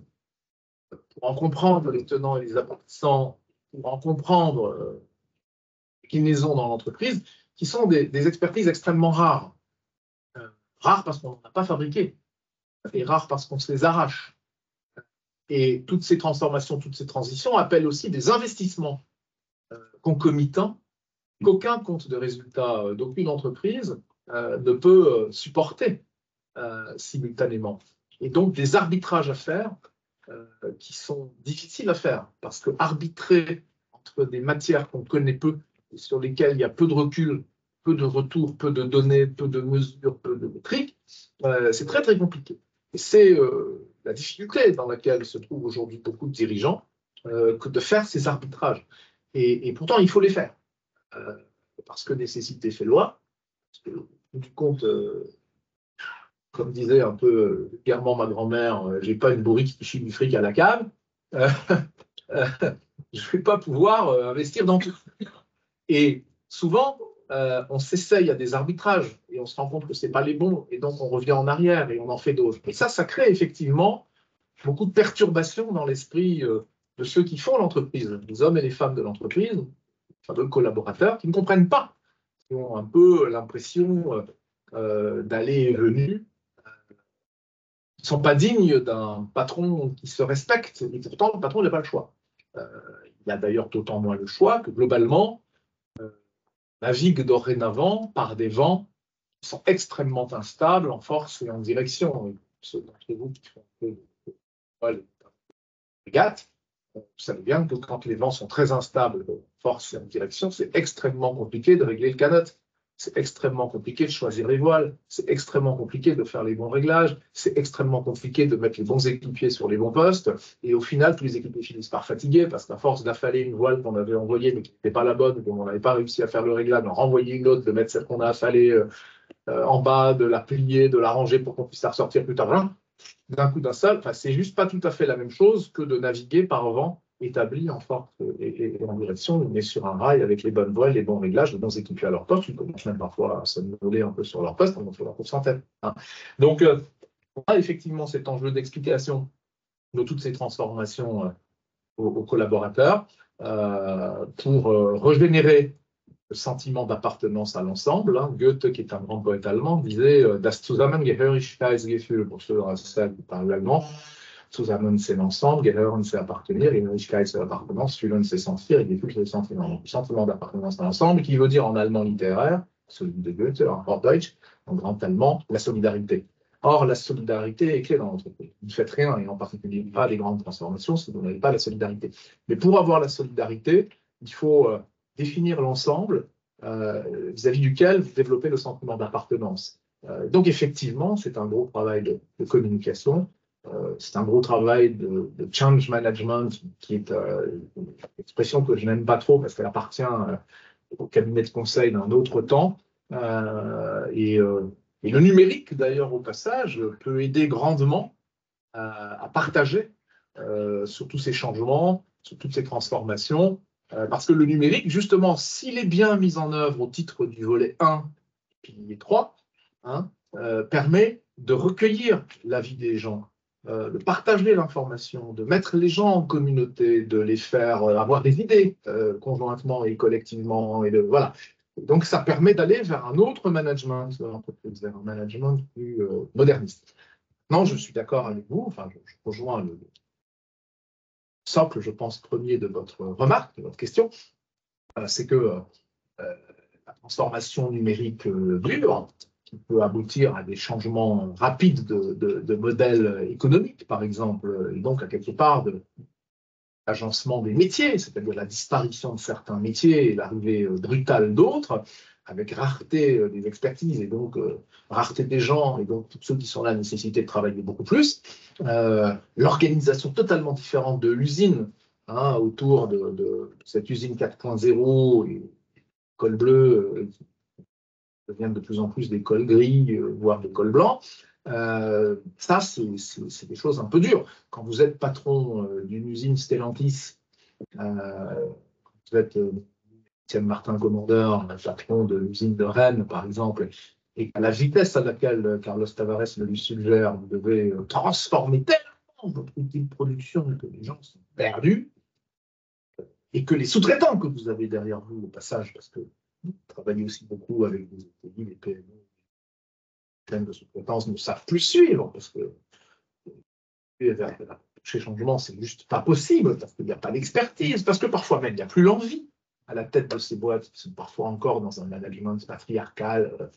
B: pour en comprendre les tenants et les aboutissants, pour en comprendre les déclinaisons dans l'entreprise, qui sont des expertises extrêmement rares. Rares parce qu'on n'en a pas fabriqué, et rares parce qu'on se les arrache. Et toutes ces transformations, toutes ces transitions appellent aussi des investissements concomitants qu'aucun compte de résultat d'aucune entreprise ne peut supporter simultanément. Et donc des arbitrages à faire qui sont difficiles à faire, parce que arbitrer entre des matières qu'on connaît peu sur lesquels il y a peu de recul, peu de retours, peu de données, peu de mesures, peu de métriques, c'est très très compliqué. Et c'est la difficulté dans laquelle se trouvent aujourd'hui beaucoup de dirigeants que de faire ces arbitrages. Et pourtant, il faut les faire. Parce que nécessité fait loi. Parce que, au bout du compte, comme disait un peu vulgairement ma grand-mère, j'ai pas une bourrique qui chie du fric à la cave. Je ne vais pas pouvoir investir dans tout. Et souvent, on s'essaye à des arbitrages et on se rend compte que ce n'est pas les bons, et donc on revient en arrière et on en fait d'autres. Et ça crée effectivement beaucoup de perturbations dans l'esprit de ceux qui font l'entreprise, les hommes et les femmes de l'entreprise, les fameux collaborateurs, qui ne comprennent pas, qui ont un peu l'impression d'aller et venir, qui ne sont pas dignes d'un patron qui se respecte, et pourtant le patron n'a pas le choix. Il y a d'ailleurs d'autant moins le choix que globalement, navigue dorénavant par des vents qui sont extrêmement instables en force et en direction. Et ceux d'entre vous qui font un peu de régate, vous savez bien que quand les vents sont très instables en force et en direction, c'est extrêmement compliqué de régler le canot. C'est extrêmement compliqué de choisir les voiles, c'est extrêmement compliqué de faire les bons réglages, c'est extrêmement compliqué de mettre les bons équipiers sur les bons postes, et au final, tous les équipiers finissent par fatiguer, parce qu'à force d'affaler une voile qu'on avait envoyée, mais qui n'était pas la bonne, qu'on n'avait pas réussi à faire le réglage, d'en renvoyer une autre, de mettre celle qu'on a affalée en bas, de la plier, de la ranger pour qu'on puisse la ressortir plus tard, d'un coup d'un seul, c'est juste pas tout à fait la même chose que de naviguer par vent établi en force et en direction. On est sur un rail avec les bonnes voiles, les bons réglages, les bons équipés à leur poste. Ils commencent même parfois à se voler un peu sur leur poste, on fait leur course en tête. Donc, on a effectivement cet enjeu d'explication de toutes ces transformations aux collaborateurs pour régénérer le sentiment d'appartenance à l'ensemble. Goethe, qui est un grand poète allemand, disait Das Zusammengehörigkeitsgefühl, pour ceux qui parlent allemand. Zusammen, c'est l'ensemble, Gehören, c'est appartenir, Gehörigkeit, c'est l'appartenance, Fühlen, c'est sentir, et Gefühl, c'est le sentiment. Le sentiment d'appartenance à l'ensemble, qui veut dire en allemand littéraire, celui de Goethe, en Hochdeutsch, en grand allemand, la solidarité. Or, la solidarité est clé dans l'entreprise. Vous ne faites rien, et en particulier pas les grandes transformations, si vous n'avez pas la solidarité. Mais pour avoir la solidarité, il faut définir l'ensemble vis-à-vis duquel vous développez le sentiment d'appartenance. Donc, effectivement, c'est un gros travail de communication. C'est un gros travail de change management, qui est une expression que je n'aime pas trop parce qu'elle appartient au cabinet de conseil d'un autre temps. Et le numérique, d'ailleurs, au passage, peut aider grandement à partager sur tous ces changements, sur toutes ces transformations, parce que le numérique, justement, s'il est bien mis en œuvre au titre du volet 1, pilier 3, permet de recueillir l'avis des gens, de partager l'information, de mettre les gens en communauté, de les faire avoir des idées conjointement et collectivement. Et voilà. Donc, ça permet d'aller vers un autre management de l'entreprise, vers un management plus moderniste. Non, je suis d'accord avec vous, enfin, je rejoins le socle, je pense, premier de votre remarque, de votre question, c'est que la transformation numérique dure, qui peut aboutir à des changements rapides de modèles économiques, par exemple, et donc à quelque part de l'agencement des métiers, c'est-à-dire la disparition de certains métiers et l'arrivée brutale d'autres, avec rareté des expertises et donc rareté des gens, et donc tous ceux qui sont là, nécessité de travailler beaucoup plus, l'organisation totalement différente de l'usine, autour de cette usine 4.0, et col bleu, deviennent de plus en plus des cols gris, voire des cols blancs. Ça, c'est des choses un peu dures. Quand vous êtes patron d'une usine Stellantis, vous êtes Martin Commandeur, patron de l'usine de Rennes, par exemple, et à la vitesse à laquelle Carlos Tavares le lui suggère, vous devez transformer tellement votre outil de production que les gens sont perdus, et que les sous-traitants que vous avez derrière vous, au passage, parce que vous travaillez aussi beaucoup avec des ETI, les PME, les de sous-traitance ne savent plus suivre, parce que chez Changement, c'est juste pas possible, parce qu'il n'y a pas d'expertise, parce que parfois même, il n'y a plus l'envie à la tête de ces boîtes, qui sont parfois encore dans un management patriarcal,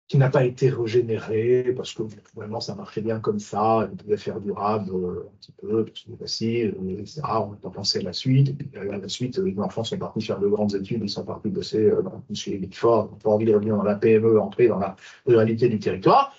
B: qui n'a pas été régénéré parce que vraiment ça marchait bien comme ça, on pouvait faire durable un petit peu, parce que c'est facile, etc. On n'a pas pensé à la suite. Et puis à la suite, les enfants sont partis faire de grandes études, ils sont partis bosser chez les Big Four, ils n'ont pas envie de revenir dans la PME, entrer dans la réalité du territoire.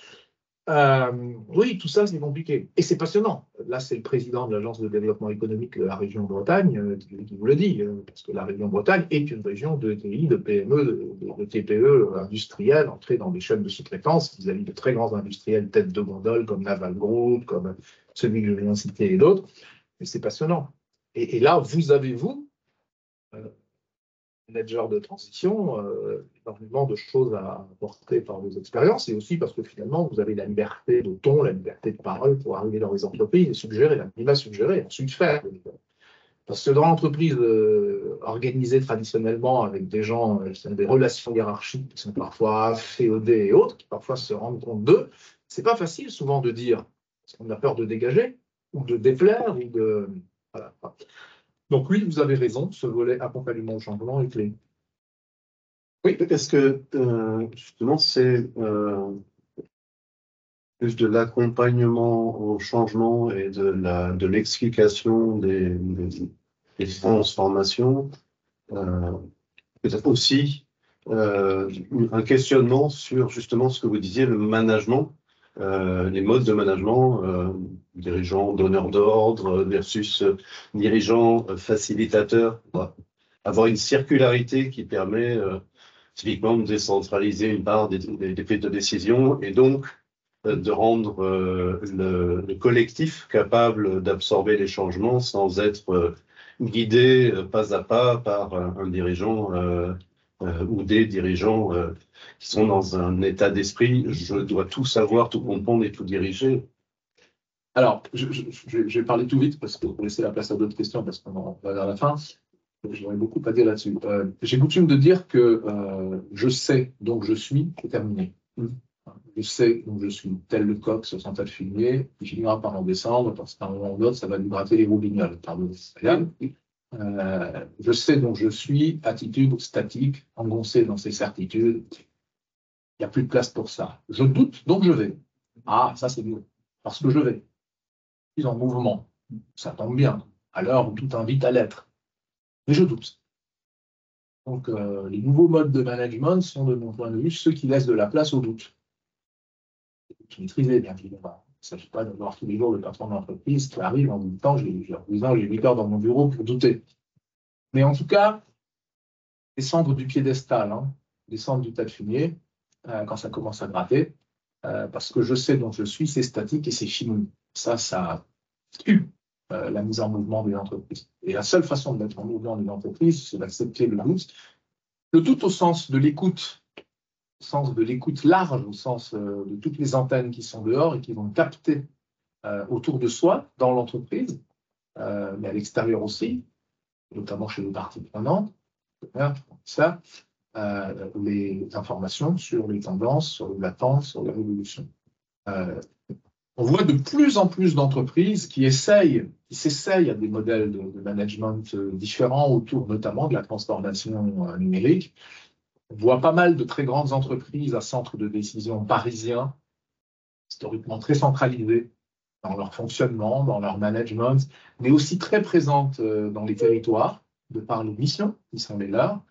B: Oui, tout ça, c'est compliqué. Et c'est passionnant. Là, c'est le président de l'Agence de développement économique de la région Bretagne qui vous le dit, parce que la région Bretagne est une région de TI, de PME, de TPE industrielles, entrées dans des chaînes de sous-traitance vis-à-vis de très grands industriels tête de gondole comme Naval Group, comme celui que je viens de citer et d'autres. Mais c'est passionnant. Et là, vous avez, manager de transition, énormément de choses à apporter par vos expériences, et aussi parce que finalement, vous avez la liberté de ton, la liberté de parole pour arriver dans les entreprises et suggérer, la minima suggérer, ensuite faire. Parce que dans l'entreprise organisée traditionnellement avec des gens qui ont des relations hiérarchiques qui sont parfois féodées et autres, qui parfois se rendent compte d'eux, c'est pas facile souvent de dire, parce qu'on a peur de dégager, ou de déplaire, ou de... Voilà. Donc oui, vous avez raison, ce volet accompagnement au changement est clé.
D: Oui, parce que justement, c'est plus de l'accompagnement au changement et de l'explication des transformations. Peut-être aussi un questionnement sur justement ce que vous disiez, le management, les modes de management, dirigeants, donneurs d'ordre versus dirigeants, facilitateurs. Avoir une circularité qui permet typiquement de décentraliser une part des prises de décision et donc de rendre le collectif capable d'absorber les changements sans être guidé pas à pas par un dirigeant ou des dirigeants qui sont dans un état d'esprit, je dois tout savoir, tout comprendre et tout diriger.
B: Alors, je vais parler tout vite parce que pour laisser la place à d'autres questions, parce qu'on va vers la fin. J'aurais beaucoup à dire là-dessus. J'ai coutume de dire que je sais, donc je suis, c'est terminé. Je sais, donc je suis tel le coq sur son tas de fumier, il finira par en descendre, parce qu'à un moment ou l'autre, ça va lui gratter les roubignoles. Je sais, donc je suis, attitude statique, engoncé dans ses certitudes. Il n'y a plus de place pour ça. Je doute, donc je vais. Ah, ça c'est mieux, parce que je vais. Je suis en mouvement. Ça tombe bien, à l'heure où tout invite à l'être. Mais je doute. Donc, les nouveaux modes de management sont, de mon point de vue, ceux qui laissent de la place au doute. Maîtriser, bien évidemment. Il ne s'agit pas d'avoir tous les jours le patron d'entreprise qui arrive en même temps, j'ai 8 heures dans mon bureau pour douter. Mais en tout cas, descendre du piédestal, descendre du tas de fumier, quand ça commence à gratter, parce que je sais dont je suis, c'est statique et c'est fini. Ça tue la mise en mouvement des entreprises. Et la seule façon de mettre en mouvement des entreprises, c'est d'accepter le doute au sens de l'écoute, au sens de l'écoute large, au sens de toutes les antennes qui sont dehors et qui vont capter autour de soi, dans l'entreprise, mais à l'extérieur aussi, notamment chez les parties prenantes, les informations sur les tendances, sur les latents, sur la révolution. On voit de plus en plus d'entreprises qui s'essayent à des modèles de management différents autour notamment de la transformation numérique. On voit pas mal de très grandes entreprises à centre de décision parisiens, historiquement très centralisées dans leur fonctionnement, dans leur management, mais aussi très présentes dans les territoires, de par les missions qui sont les leurs,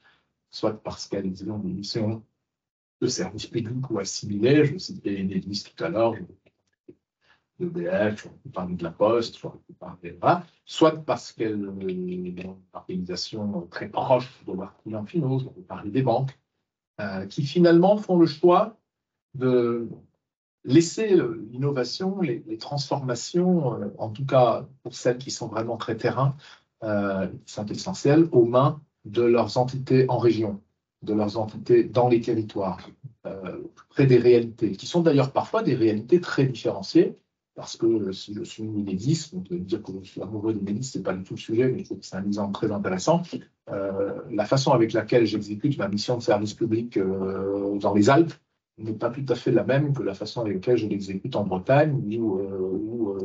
B: soit parce qu'elles ont des missions de service public ou assimilées. Je citais Enedis tout à l'heure, d'EDF, on peut parler de la Poste, on peut parler de soit parce qu'elles ont une organisation très proche de leurs clients finaux, on peut parler des banques, qui finalement font le choix de laisser l'innovation, les transformations, en tout cas pour celles qui sont vraiment très terrain, qui sont essentielles, aux mains de leurs entités en région, de leurs entités dans les territoires, près des réalités, qui sont d'ailleurs parfois des réalités très différenciées, parce que si je suis Enedis, donc dire que je suis amoureux d'Enedis, ce n'est pas du tout le sujet, mais c'est un exemple très intéressant. La façon avec laquelle j'exécute ma mission de service public dans les Alpes n'est pas tout à fait la même que la façon avec laquelle je l'exécute en Bretagne ou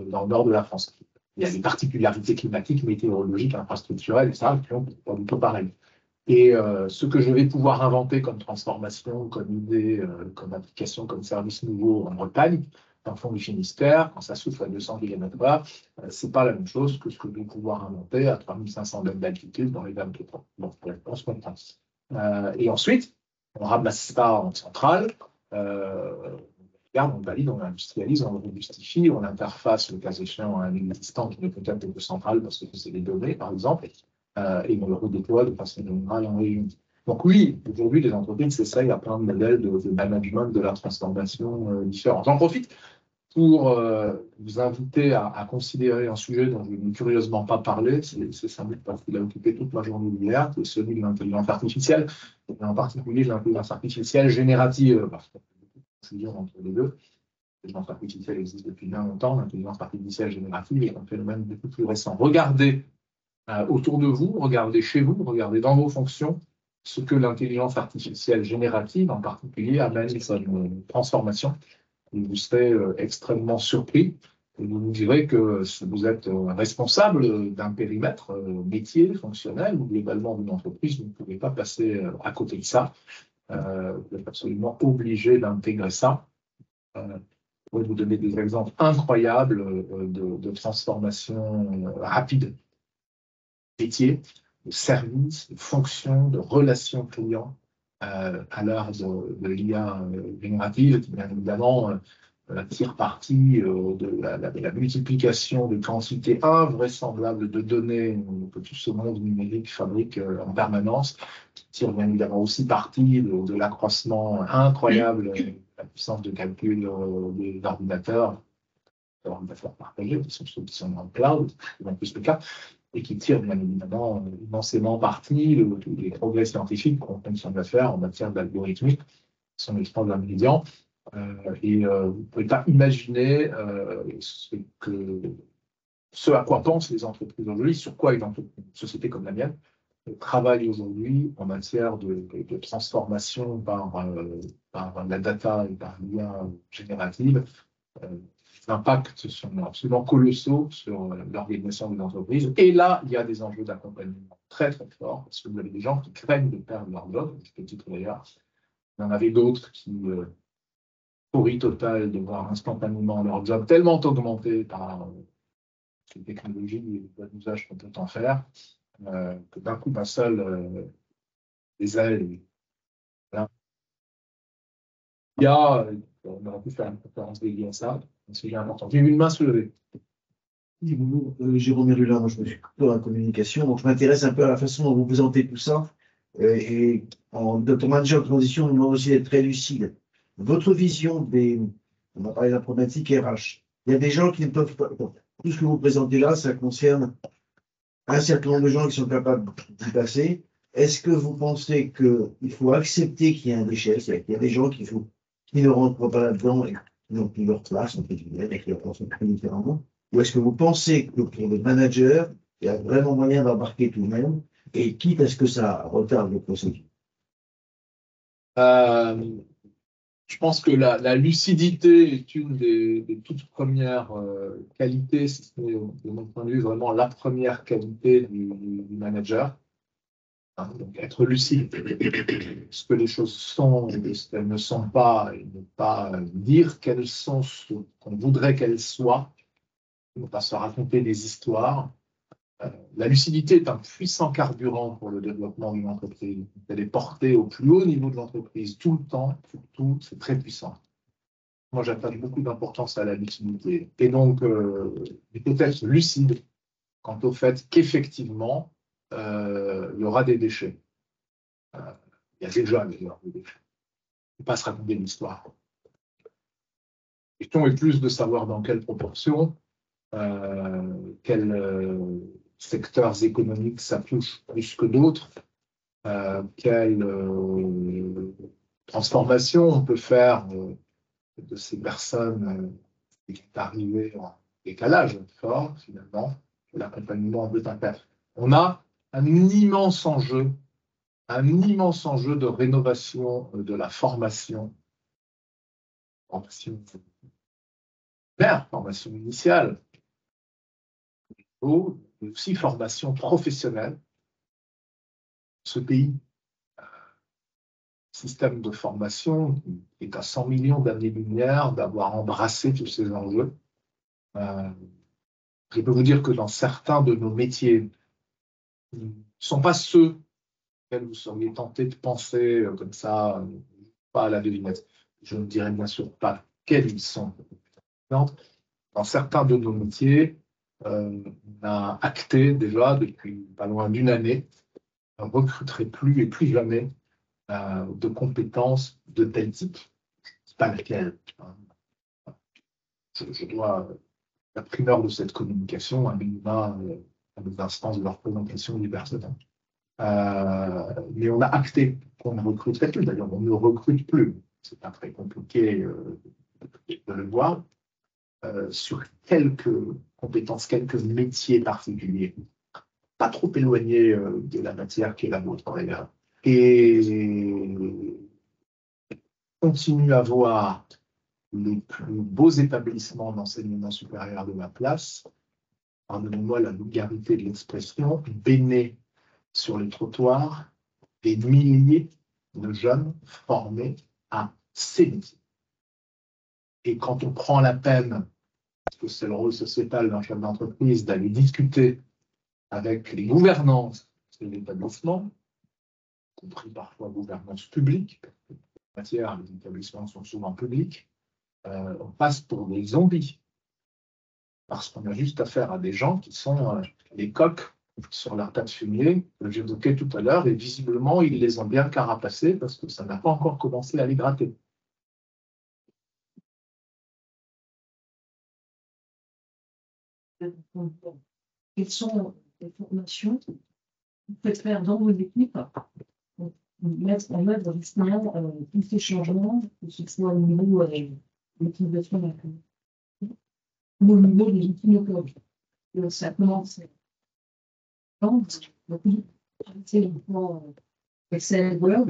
B: dans le nord de la France. Il y a des particularités climatiques, météorologiques, infrastructurelles, etc., qui sont pas du tout pareilles. Et ce que je vais pouvoir inventer comme transformation, comme idée, comme application, comme service nouveau en Bretagne, dans le fond du Finistère, quand ça souffle à 200 km/h, c'est pas la même chose que ce que je vais pouvoir inventer à 3500 mètres d'altitude dans les Dames de Pont. Bon, on se comprend. Et ensuite, on ramasse ça en centrale, on valide, on industrialise, on le justifie, on interface le cas échéant à un existant qui ne peut être que central parce que c'est des données, par exemple, et on le redéploie de façon générale en région. Donc oui, aujourd'hui, les entreprises s'essayent à plein de modèles de management de la transformation différents. J'en profite pour vous inviter à considérer un sujet dont je n'ai curieusement pas parlé, c'est sans doute parce qu'il a occupé toute ma journée d'hier, c'est celui de l'intelligence artificielle, et en particulier de l'intelligence artificielle générative, parce qu'il y a beaucoup de confusion entre les deux. L'intelligence artificielle existe depuis bien longtemps, l'intelligence artificielle générative est un phénomène beaucoup plus récent. Regardez autour de vous, regardez chez vous, regardez dans vos fonctions, ce que l'intelligence artificielle générative, en particulier, amène comme transformation. Vous serez extrêmement surpris. Et vous nous direz que vous êtes responsable d'un périmètre métier, fonctionnel, ou globalement d'une entreprise, vous ne pouvez pas passer à côté de ça. Vous êtes absolument obligé d'intégrer ça. Je pourrais vous donner des exemples incroyables de transformation rapide métier, de service, de fonction, de relations clients à l'heure de l'IA générative, qui bien évidemment tire parti de la multiplication de quantités invraisemblables de données que tout ce monde numérique fabrique en permanence, qui tire bien évidemment aussi parti de l'accroissement incroyable de la puissance de calcul des ordinateurs partagés, qui sont ceux qui sont dans le cloud, c'est en plus le cas, et qui tire bien évidemment immensément parti des progrès scientifiques qu'on continue à faire en matière d'algorithmique, qui sont extrêmement médians. Et vous ne pouvez pas imaginer ce à quoi pensent les entreprises aujourd'hui, sur quoi une société comme la mienne travaille aujourd'hui en matière de transformation par la data et par l'IA générative. Les impacts sont absolument colossaux sur l'organisation des entreprises. Et là, il y a des enjeux d'accompagnement très très forts, parce que vous avez des gens qui craignent de perdre leur job, à ce titre d'ailleurs. Il y en avait d'autres qui euphorie totale de voir instantanément leur job tellement augmenté par ces technologies et les bon usages qu'on peut en faire, que d'un coup, d'un seul, les ailes. Voilà. Il y a, on aurait pu faire une conférence dédiée à ça, un sujet important. J'ai vu une main se lever.
E: Oui, bonjour, Jérôme Merulin, moi je me suis plutôt dans la communication, donc je m'intéresse un peu à la façon dont vous présentez tout ça. Et en tant manager de transition, on demande aussi d'être très lucide. Votre vision on a parlé d'informatique RH. Il y a des gens qui ne peuvent pas. Tout ce que vous présentez là, ça concerne un certain nombre de gens qui sont capables d'y passer. Est-ce que vous pensez qu'il faut accepter qu'il y ait un déchet, c'est-à-dire qu'il y a des gens qui ne rentrent pas là-dedans et qui n'ont plus leur place, en fait, et qui pensent très différemment? Ou est-ce que vous pensez que pour les managers, il y a vraiment moyen d'embarquer tout de même, et quitte à ce que ça retarde le processus?
B: Je pense que la lucidité est une des toutes premières qualités, si ce n'est, de mon point de vue, vraiment la première qualité du manager. Hein, donc être lucide, ce que les choses sont et ce qu'elles ne sont pas, et ne pas dire qu'elles sont ce qu'on voudrait qu'elles soient, ne pas se raconter des histoires. La lucidité est un puissant carburant pour le développement d'une entreprise. Elle est portée au plus haut niveau de l'entreprise tout le temps, surtout, c'est très puissant. Moi, j'attache beaucoup d'importance à la lucidité. Et donc, peut-être lucide quant au fait qu'effectivement, il y aura des déchets. Il y a déjà des déchets. Il ne faut pas se raconter l'histoire. La question est plus de savoir dans quelle proportion, quels secteurs économiques ça touche plus que d'autres, quelle transformation on peut faire de ces personnes qui sont arrivées en décalage fort, finalement, l'accompagnement peut faire. On a un immense enjeu de rénovation de la formation formation initiale, mais aussi formation professionnelle, ce pays, système de formation qui est à 100 millions d'années-lumière d'avoir embrassé tous ces enjeux. Je peux vous dire que dans certains de nos métiers, ce ne sont pas ceux auxquels vous seriez tenté de penser comme ça, pas à la devinette. Je ne dirais bien sûr pas quels ils sont. Dans certains de nos métiers, on a acté déjà depuis pas loin d'une année, on ne recruterait plus et plus jamais de compétences de tel type. C'est pas lequel. Je dois la primeur de cette communication à minima à des instances de leur présentation du personnel. Mais on a acté qu'on ne recruterait plus. D'ailleurs, on ne recrute plus. C'est pas très compliqué de le voir. Sur quelques compétences, quelques métiers particuliers, pas trop éloignés de la matière qui est la nôtre d'ailleurs. Et continue à voir les plus beaux établissements d'enseignement supérieur de la place, pardonnez-moi la vulgarité de l'expression, baigner sur les trottoirs des milliers de jeunes formés à ces métiers. Et quand on prend la peine, parce que c'est le rôle sociétal d'un chef d'entreprise, d'aller discuter avec les gouvernances de l'établissement, y compris parfois gouvernance publique, en matière, les établissements sont souvent publics, on passe pour des zombies. Parce qu'on a juste affaire à des gens qui sont les coqs sur leur tas de fumier, que j'évoquais tout à l'heure, et visiblement, ils les ont bien carapacés parce que ça n'a pas encore commencé à les gratter.
C: Quelles sont les formations que vous faites faire dans vos équipes pour mettre en œuvre justement tous ces changements, que ce soit au niveau de l'utilisation d'un au niveau des outils locaux. Ça commence c'est le plan Excel Word,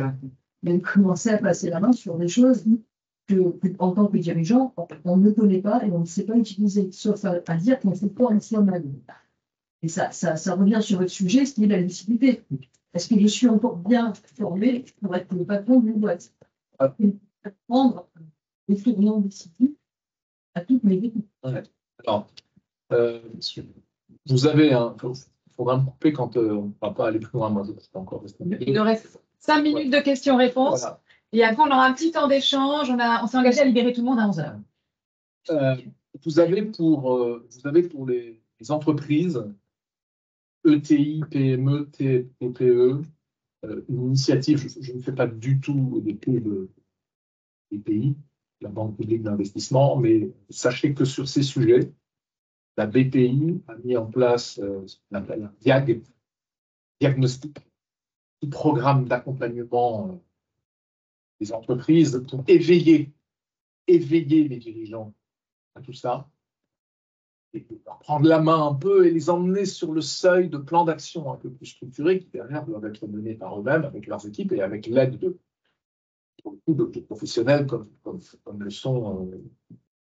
C: mais commencer à passer la main sur des choses que, en tant que dirigeant, on ne connaît pas et on ne sait pas utiliser, sauf à dire qu'on ne fait pas national. Et ça revient sur votre sujet, ce qui est la lucidité. Est-ce que je suis encore bien formé pour être le patron d'une boîte? Prendre les tournants décisifs à toutes mes équipes.
B: Ouais. Alors, vous avez un. Il faudra me couper quand on ne va pas aller plus loin. Moi, je ne sais pas encore.
F: Il nous reste 5 minutes de questions-réponses. Voilà. Et après, on aura un petit temps d'échange. On s'est engagé à libérer tout le monde à 11 heures.
B: Vous avez pour les entreprises, ETI, PME, TPE, une initiative, je ne fais pas du tout des pubs des pays, la Banque publique d'investissement, mais sachez que sur ces sujets, la BPI a mis en place ce qu'on appelle un diagnostic, un programme d'accompagnement des entreprises pour éveiller les dirigeants à tout ça, et leur prendre la main un peu et les emmener sur le seuil de plans d'action un peu plus structurés qui derrière doivent être menés par eux-mêmes avec leurs équipes et avec l'aide de professionnels comme le sont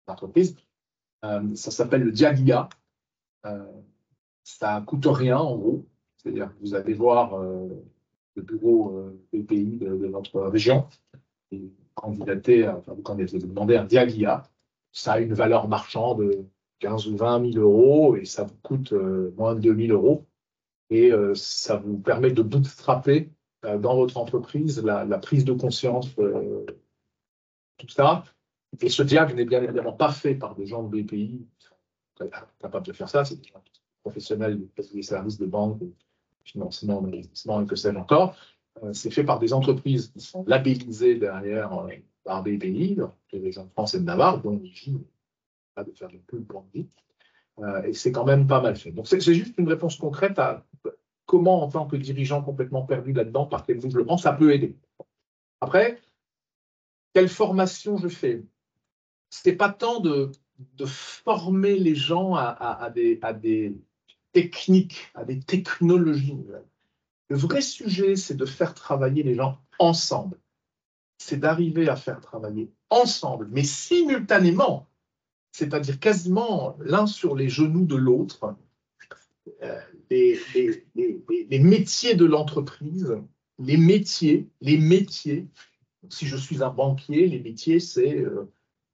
B: l'entreprise. Ça s'appelle le Diagia. Ça ne coûte rien en gros. C'est-à-dire que vous allez voir le bureau BPI de notre région et vous demandez un Diagia. Ça a une valeur marchande de 15 ou 20 000 euros et ça vous coûte moins de 2 000 euros. Et ça vous permet de bootstrapper dans votre entreprise la prise de conscience, tout ça. Et ce diag n'est bien évidemment pas fait par des gens de BPI capables de faire ça, c'est des gens professionnels des services de banque, de financement, d'investissement et que sais-je encore. C'est fait par des entreprises qui sont labellisées derrière par BPI, les régions de France et de Navarre, dont il pas de faire de pub pour vie. Et c'est quand même pas mal fait. Donc c'est juste une réponse concrète à comment, en tant que dirigeant complètement perdu là-dedans, par quel bout je le prends, ça peut aider. Après, quelle formation je fais? C'est pas tant de former les gens à des techniques, à des technologies nouvelles. Le vrai sujet, c'est de faire travailler les gens ensemble. C'est d'arriver à faire travailler ensemble, mais simultanément, c'est-à-dire quasiment l'un sur les genoux de l'autre, les métiers de l'entreprise les métiers, si je suis un banquier, les métiers, c'est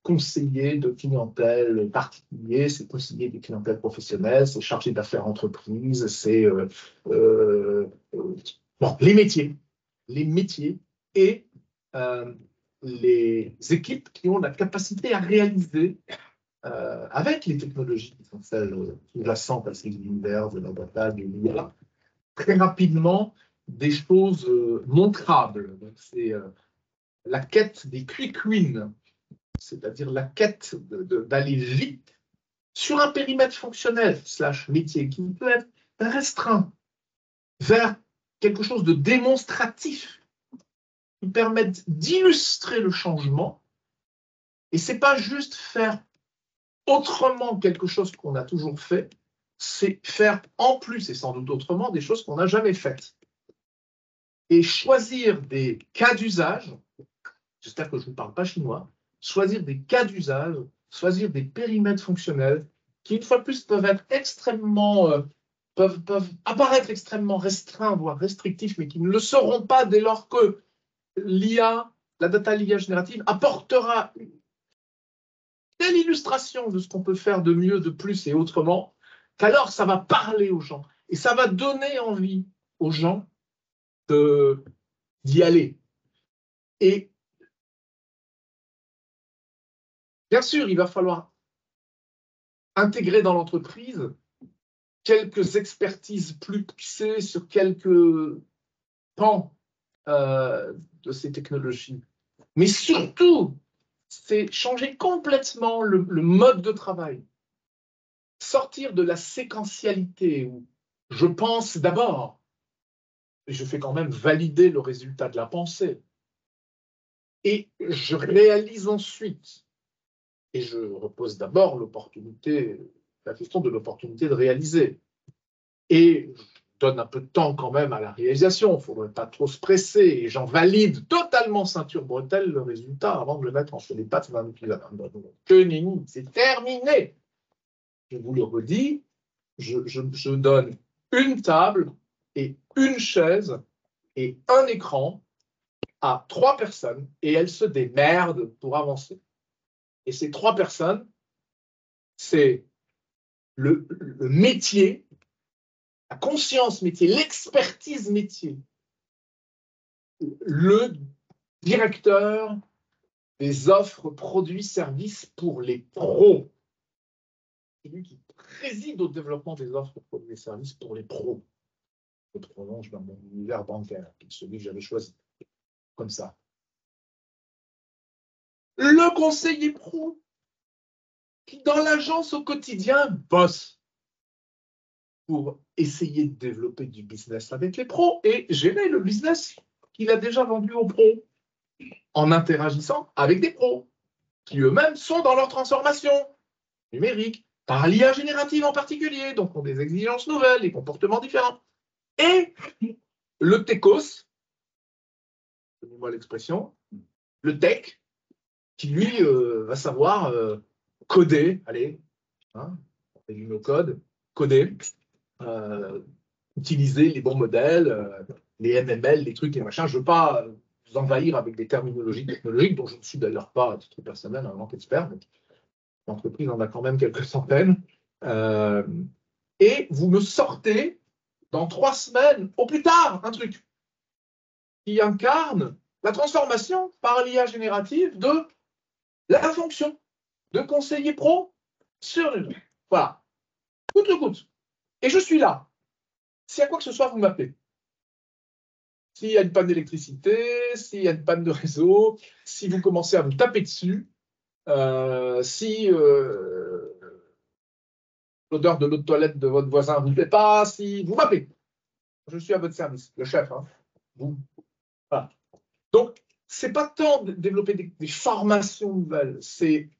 B: conseiller de clientèle particulier, c'est conseiller de clientèle professionnelle, c'est chargé d'affaires entreprise, c'est bon, les métiers et les équipes qui ont la capacité à réaliser avec les technologies qui sont celles sous-jacentes à ces univers de la data, de l'IA, très rapidement des choses montrables. C'est la quête des quick wins, c'est-à-dire la quête d'aller vite sur un périmètre fonctionnel / métier qui peut être restreint vers quelque chose de démonstratif qui permette d'illustrer le changement. Et ce n'est pas juste faire autrement quelque chose qu'on a toujours fait, c'est faire en plus et sans doute autrement des choses qu'on n'a jamais faites. Et choisir des cas d'usage, j'espère que je ne vous parle pas chinois, choisir des cas d'usage, choisir des périmètres fonctionnels qui, une fois de plus, peuvent être extrêmement, peuvent apparaître extrêmement restreints, voire restrictifs, mais qui ne le seront pas dès lors que l'IA, la data l'IA générative, apportera une telle illustration de ce qu'on peut faire de mieux, de plus et autrement, qu'alors ça va parler aux gens et ça va donner envie aux gens d'y aller. Et bien sûr, il va falloir intégrer dans l'entreprise quelques expertises plus poussées sur quelques pans de ces technologies. Mais surtout, c'est changer complètement le mode de travail. Sortir de la séquentialité où je pense d'abord, et je fais quand même valider le résultat de la pensée, et je réalise ensuite. Et je repose d'abord la question de l'opportunité de réaliser. Et je donne un peu de temps quand même à la réalisation, il ne faudrait pas trop se presser, et j'en valide totalement ceinture bretelle le résultat avant de le mettre entre les pattes d'un utilisateur. Que nenni, c'est terminé. Je vous le redis, je donne une table et une chaise et un écran à 3 personnes et elles se démerdent pour avancer. Et ces 3 personnes, c'est le métier, la conscience métier, l'expertise métier, le directeur des offres, produits, services pour les pros. C'est lui qui préside au développement des offres, produits et services pour les pros. Je prolonge dans mon univers bancaire, qui est celui que j'avais choisi, comme ça. Le conseiller pro, qui dans l'agence au quotidien bosse pour essayer de développer du business avec les pros et gérer le business qu'il a déjà vendu aux pros en interagissant avec des pros qui eux-mêmes sont dans leur transformation numérique, par l'IA générative en particulier, donc ont des exigences nouvelles, des comportements différents. Et le techos, donnez-moi l'expression, le tech, qui lui va savoir coder, allez, hein, on fait du no-code, coder, utiliser les bons modèles, les MML, les trucs et machins. Je ne veux pas vous envahir avec des terminologies technologiques dont je ne suis d'ailleurs pas à titre personnel un grand expert, mais l'entreprise en a quand même quelques centaines. Et vous me sortez dans 3 semaines, au plus tard, un truc qui incarne la transformation par l'IA générative de la fonction de conseiller pro sur le... Voilà. Coûte que coûte. Et je suis là. Si à quoi que ce soit, vous m'appelez. S'il y a une panne d'électricité, s'il y a une panne de réseau, si vous commencez à vous taper dessus, si l'odeur de l'eau de toilette de votre voisin ne vous plaît pas, si vous m'appelez. Je suis à votre service, le chef. Hein. Vous. Voilà. Donc, ce n'est pas tant de développer des formations nouvelles, c'est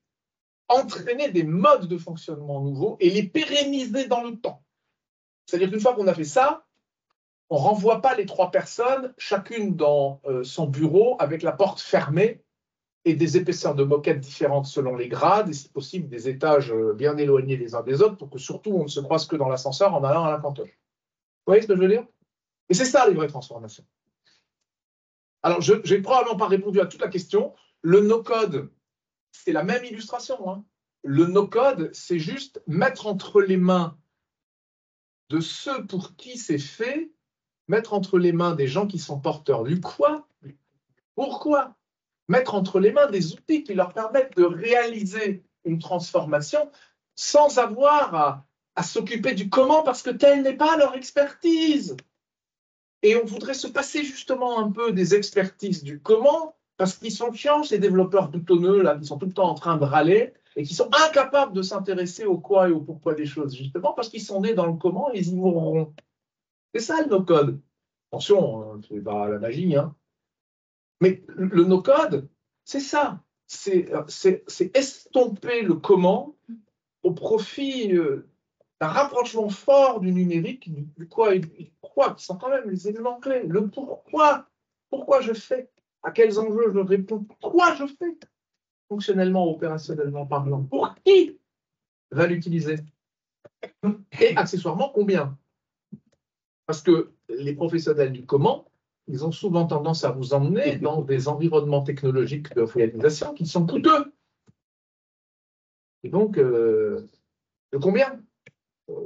B: entraîner des modes de fonctionnement nouveaux et les pérenniser dans le temps. C'est-à-dire qu'une fois qu'on a fait ça, on ne renvoie pas les 3 personnes, chacune dans son bureau, avec la porte fermée et des épaisseurs de moquette différentes selon les grades, et si possible des étages bien éloignés les uns des autres, pour que surtout on ne se croise que dans l'ascenseur en allant à la cantoche. Vous voyez ce que je veux dire? Et c'est ça les vraies transformations. Alors, je n'ai probablement pas répondu à toute la question. Le no-code, c'est la même illustration, hein. Le no-code, c'est juste mettre entre les mains de ceux pour qui c'est fait, mettre entre les mains des gens qui sont porteurs du quoi, pourquoi, mettre entre les mains des outils qui leur permettent de réaliser une transformation sans avoir à s'occuper du comment, parce que telle n'est pas leur expertise. Et on voudrait se passer justement un peu des expertises du comment, parce qu'ils sont chiants, ces développeurs boutonneux, là, qui sont tout le temps en train de râler, et qui sont incapables de s'intéresser au quoi et au pourquoi des choses, justement, parce qu'ils sont nés dans le comment et ils y mourront. C'est ça le no-code. Attention, c'est pas la magie, hein. Mais le no-code, c'est ça. C'est estomper le comment au profit d'un rapprochement fort du numérique, du quoi et du pourquoi, qui sont quand même les éléments clés. Le pourquoi. Pourquoi je fais? À quels enjeux je réponds? Pourquoi je fais? Fonctionnellement, opérationnellement parlant. Pour qui va l'utiliser? Et accessoirement, combien? Parce que les professionnels du comment, ils ont souvent tendance à vous emmener dans des environnements technologiques de réalisation qui sont coûteux. Et donc, le combien?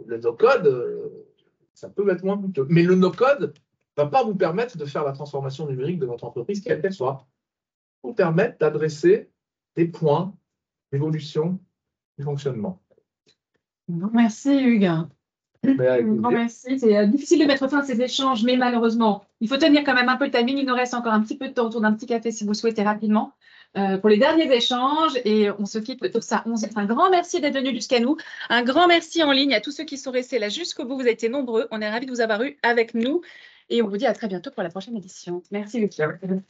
B: Le no-code, ça peut être moins coûteux. Mais le no-code ne va pas vous permettre de faire la transformation numérique de votre entreprise, quelle qu'elle soit. Vous permettre d'adresser des points d'évolution du fonctionnement.
F: Merci Hugues.
B: Un
F: grand merci. C'est difficile de mettre fin à ces échanges, mais malheureusement, il faut tenir quand même un peu le timing. Il nous reste encore un petit peu de temps autour d'un petit café si vous souhaitez rapidement pour les derniers échanges. Et on se quitte pour ça. Un grand merci d'être venu jusqu'à nous. Un grand merci en ligne à tous ceux qui sont restés là jusqu'au bout. Vous avez été nombreux. On est ravis de vous avoir eu avec nous. Et on vous dit à très bientôt pour la prochaine édition. Merci Hugues.